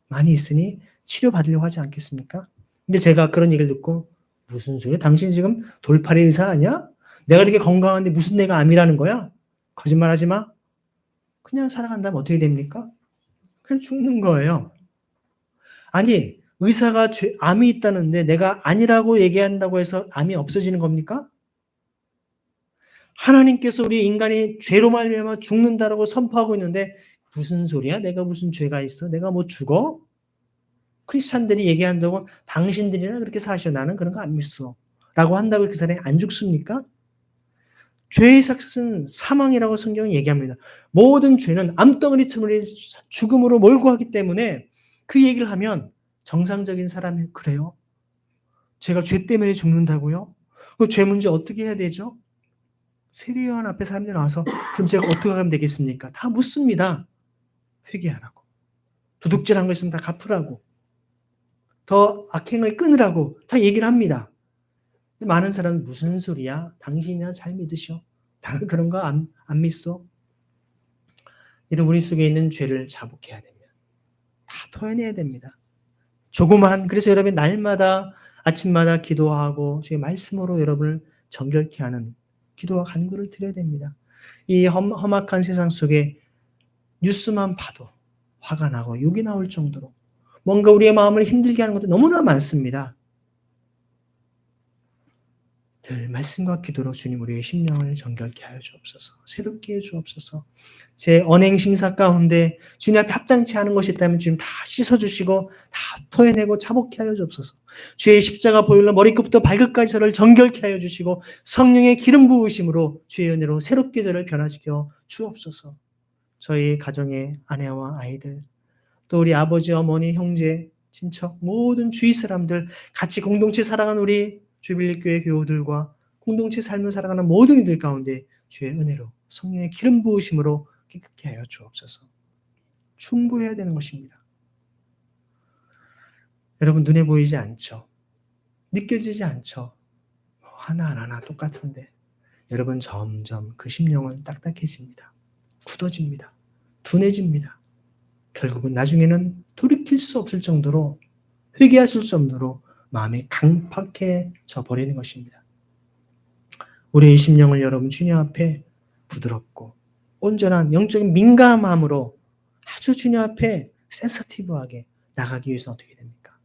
많이 있으니 치료받으려고 하지 않겠습니까? 근데 제가 그런 얘기를 듣고 무슨 소리야? 당신 지금 돌팔이 의사 아니야? 내가 이렇게 건강한데 무슨 내가 암이라는 거야? 거짓말하지 마. 그냥 살아간다면 어떻게 됩니까? 그냥 죽는 거예요. 아니 의사가 암이 있다는데 내가 아니라고 얘기한다고 해서 암이 없어지는 겁니까? 하나님께서 우리 인간이 죄로 말미암아 죽는다라고 선포하고 있는데 무슨 소리야? 내가 무슨 죄가 있어? 내가 뭐 죽어? 크리스찬들이 얘기한다고 당신들이나 그렇게 사셔. 나는 그런 거 안 믿어. 라고 한다고 그 사람이 안 죽습니까? 죄의 삭은 사망이라고 성경은 얘기합니다. 모든 죄는 암덩어리처럼 죽음으로 몰고 가기 때문에 그 얘기를 하면 정상적인 사람이 그래요? 제가 죄 때문에 죽는다고요? 그 죄 문제 어떻게 해야 되죠? 세례요한 앞에 사람들이 나와서 그럼 제가 어떻게 하면 되겠습니까? 다 묻습니다. 회개하라고. 도둑질한 거 있으면 다 갚으라고. 더 악행을 끊으라고 다 얘기를 합니다. 많은 사람은 무슨 소리야? 당신이나 잘 믿으셔. 나는 그런 거 안 믿어. 이런 우리 속에 있는 죄를 자복해야 됩니다. 다 토해내야 됩니다. 그래서 여러분 날마다 아침마다 기도하고 주의 말씀으로 여러분을 정결케 하는 기도와 간구를 드려야 됩니다. 이 험악한 세상 속에 뉴스만 봐도 화가 나고 욕이 나올 정도로 뭔가 우리의 마음을 힘들게 하는 것도 너무나 많습니다. 늘 말씀과 기도로 주님 우리의 심령을 정결케 하여 주옵소서. 새롭게 해 주옵소서. 제 언행 심사 가운데 주님 앞에 합당치 않은 것이 있다면 주님 다 씻어주시고 다 토해내고 자복케 하여 주옵소서. 주의 십자가 보혈로 머리끝부터 발끝까지 저를 정결케 하여 주시고 성령의 기름 부으심으로 주의 은혜로 새롭게 저를 변화시켜 주옵소서. 저희 가정의 아내와 아이들 또 우리 아버지, 어머니, 형제, 친척 모든 주위 사람들 같이 공동체 살아가는 우리 주빌리교회 교우들과 공동체 삶을 살아가는 모든 이들 가운데 주의 은혜로 성령의 기름 부으심으로 깨끗게 하여 주옵소서. 충고해야 되는 것입니다. 여러분 눈에 보이지 않죠? 느껴지지 않죠? 하나하나 똑같은데 여러분 점점 그 심령은 딱딱해집니다. 굳어집니다. 둔해집니다. 결국은 나중에는 돌이킬 수 없을 정도로 회개하실 정도로 마음이 강팍해져 버리는 것입니다. 우리의 심령을 여러분 주님 앞에 부드럽고 온전한 영적인 민감한 마음으로 아주 주님 앞에 센서티브하게 나가기 위해서 어떻게 됩니까?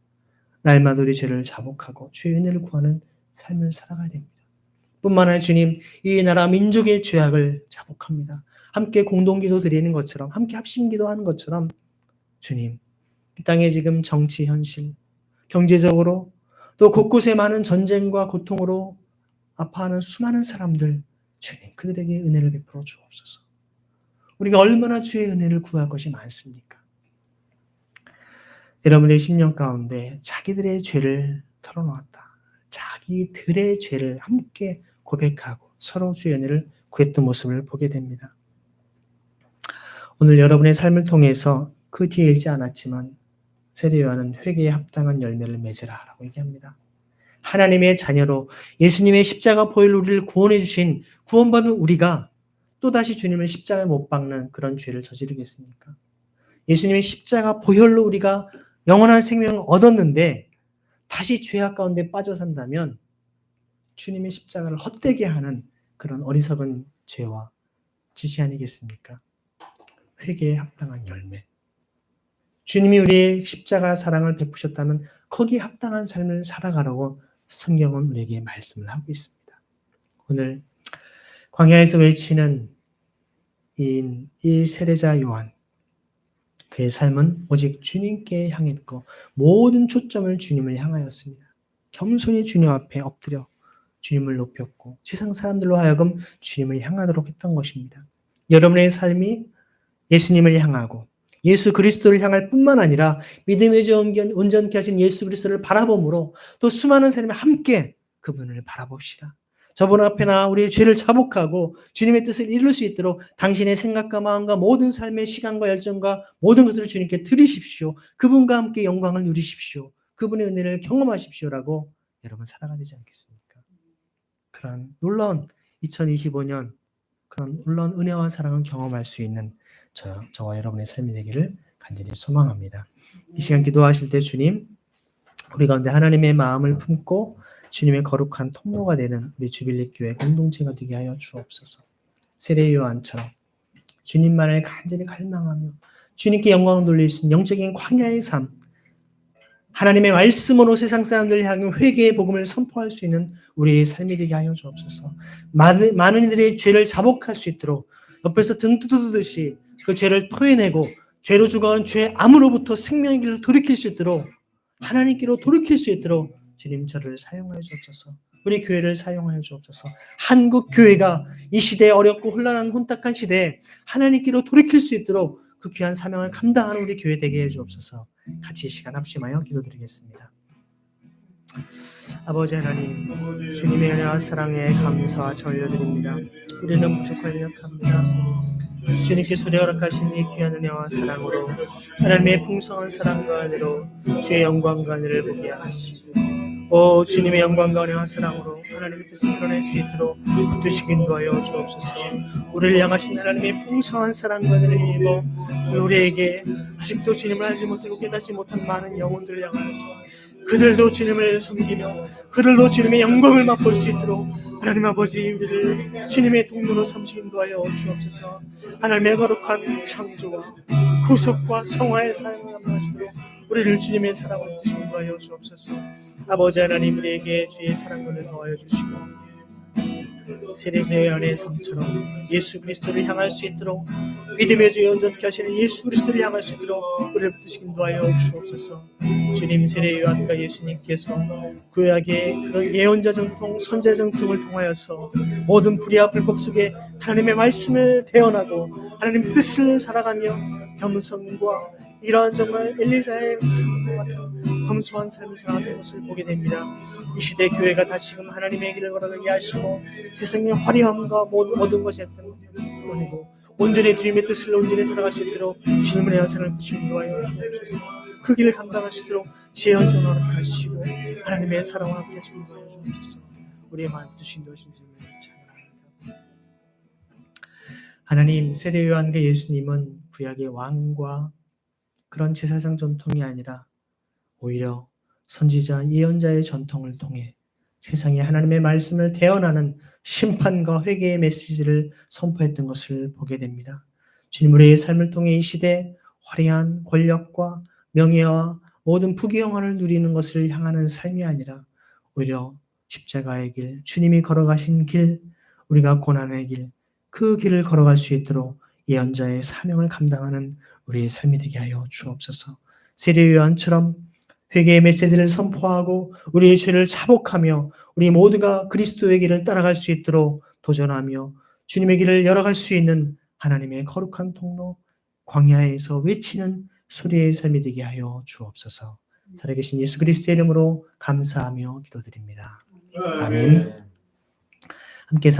날마다 우리 죄를 자복하고 주의 은혜를 구하는 삶을 살아가야 됩니다. 뿐만 아니라 주님 이 나라 민족의 죄악을 자복합니다. 함께 공동기도 드리는 것처럼 함께 합심기도하는 것처럼 주님 이 땅에 지금 정치 현실 경제적으로 또 곳곳에 많은 전쟁과 고통으로 아파하는 수많은 사람들 주님 그들에게 은혜를 베풀어 주옵소서. 우리가 얼마나 주의 은혜를 구할 것이 많습니까? 여러분의 심령 가운데 자기들의 죄를 털어놓았다. 자기들의 죄를 함께 고백하고 서로 주의 은혜를 구했던 모습을 보게 됩니다. 오늘 여러분의 삶을 통해서 그 뒤에 읽지 않았지만 세례요한은 회개에 합당한 열매를 맺으라라고 얘기합니다. 하나님의 자녀로 예수님의 십자가 보혈로 우리를 구원해 주신 구원받은 우리가 또다시 주님을 십자가에 못 박는 그런 죄를 저지르겠습니까? 예수님의 십자가 보혈로 우리가 영원한 생명을 얻었는데 다시 죄악 가운데 빠져 산다면 주님의 십자가를 헛되게 하는 그런 어리석은 죄와 짓이 아니겠습니까? 회개에 합당한 열매. 주님이 우리의 십자가 사랑을 베푸셨다면 거기에 합당한 삶을 살아가라고 성경은 우리에게 말씀을 하고 있습니다. 오늘 광야에서 외치는 이 세례자 요한, 그의 삶은 오직 주님께 향했고 모든 초점을 주님을 향하였습니다. 겸손히 주님 앞에 엎드려 주님을 높였고 세상 사람들로 하여금 주님을 향하도록 했던 것입니다. 여러분의 삶이 예수님을 향하고 예수 그리스도를 향할 뿐만 아니라 믿음의 죄 온전케 하신 예수 그리스도를 바라봄으로 또 수많은 사람이 함께 그분을 바라봅시다. 저분 앞에나 우리의 죄를 자복하고 주님의 뜻을 이룰 수 있도록 당신의 생각과 마음과 모든 삶의 시간과 열정과 모든 것들을 주님께 드리십시오. 그분과 함께 영광을 누리십시오. 그분의 은혜를 경험하십시오라고 여러분 살아가야 되지 않겠습니까? 그런 놀라운 2025년 그런 놀라운 은혜와 사랑을 경험할 수 있는 저와 여러분의 삶이 되기를 간절히 소망합니다. 이 시간 기도하실 때 주님 우리 가운데 하나님의 마음을 품고 주님의 거룩한 통로가 되는 우리 주빌리 교회 공동체가 되게 하여 주옵소서. 세례 요한처럼 주님만을 간절히 갈망하며 주님께 영광을 돌릴 수 있는 영적인 광야의 삶, 하나님의 말씀으로 세상 사람들을 향해 회개의 복음을 선포할 수 있는 우리의 삶이 되게 하여 주옵소서. 많은 이들의 죄를 자복할 수 있도록 옆에서 등 두드듯이 그 죄를 토해내고 죄로 죽어가는 죄 암으로부터 생명의 길을 돌이킬 수 있도록 하나님께로 돌이킬 수 있도록 주님 저를 사용하여 주옵소서. 우리 교회를 사용하여 주옵소서. 한국 교회가 이 시대에 어렵고 혼란한 혼탁한 시대에 하나님께로 돌이킬 수 있도록 그 귀한 사명을 감당하는 우리 교회 되게 해 주옵소서. 같이 시간 합심하여 기도드리겠습니다. 아버지 하나님, 주님의 은혜와 사랑에 감사와 전려드립니다. 우리는 부족하여 약합니다. 주님께서 우리 허락하신 이 귀한 은혜와 사랑으로 하나님의 풍성한 사랑과 은혜로 주의 영광과 은혜를 보게 하시고 오 주님의 영광과 은혜와 사랑으로 하나님의 뜻을 이뤄낼 수 있도록 붙드시기 인도하여 주옵소서. 우리를 향하신 하나님의 풍성한 사랑과 은혜를 힘입어 우리에게 아직도 주님을 알지 못하고 깨닫지 못한 많은 영혼들을 향하여서 그들도 주님을 섬기며 그들도 주님의 영광을 맛볼 수 있도록 하나님 아버지 우리를 주님의 동료로 삼시 인도하여 주옵소서. 하나님의 거룩한 창조와 구속과 성화의 사역을 감당하시도록 우리를 주님의 사랑으로 인도하여 주옵소서. 아버지 하나님 우리에게 주의 사랑을 더하여 주시고 세례자의 연의 삶처럼 예수 그리스도를 향할 수 있도록 믿음의 주 온전케 하시는 예수 그리스도를 향할 수 있도록 우리를 붙드시기 인도하여 주옵소서. 주님 세례 요한과 예수님께서 구약의 그런 예언자 정통 선제 정통을 통하여서 모든 불의와 불법 속에 하나님의 말씀을 대언하고 하나님의 뜻을 살아가며 겸손과 이러한 정말 엘리사의 삶과 같은 검소한 삶을 살아가는 것을 보게 됩니다. 이 시대 교회가 다시금 하나님의 길을 걸어가게 하시고 세상의 화려함과 모든 것이 보내고 온전히 주님의 뜻을 온전히 살아갈 수 있도록 주님의 영생을 인도하여 주옵소서. 그 길을 감당하시도록 지혜와 정화를 하시고 하나님의 사랑과 함께 인도하여 주옵소서. 우리의 마음 뜻이 인도하신 주님을 찬양합니다. 하나님 세례 요한과 예수님은 구약의 왕과 그런 제사장 전통이 아니라 오히려 선지자 예언자의 전통을 통해 세상에 하나님의 말씀을 대언하는 심판과 회개의 메시지를 선포했던 것을 보게 됩니다. 주님 우리의 삶을 통해 이 시대 화려한 권력과 명예와 모든 부귀영화를 누리는 것을 향하는 삶이 아니라 오히려 십자가의 길, 주님이 걸어가신 길, 우리가 고난의 길, 그 길을 걸어갈 수 있도록 예언자의 사명을 감당하는 우리의 삶이 되게 하여 주옵소서. 세례 요한처럼 회개의 메시지를 선포하고 우리의 죄를 자복하며 우리 모두가 그리스도의 길을 따라갈 수 있도록 도전하며 주님의 길을 열어갈 수 있는 하나님의 거룩한 통로 광야에서 외치는 소리의 삶이 되게 하여 주옵소서. 살아계신 예수 그리스도의 이름으로 감사하며 기도드립니다. 아멘. 함께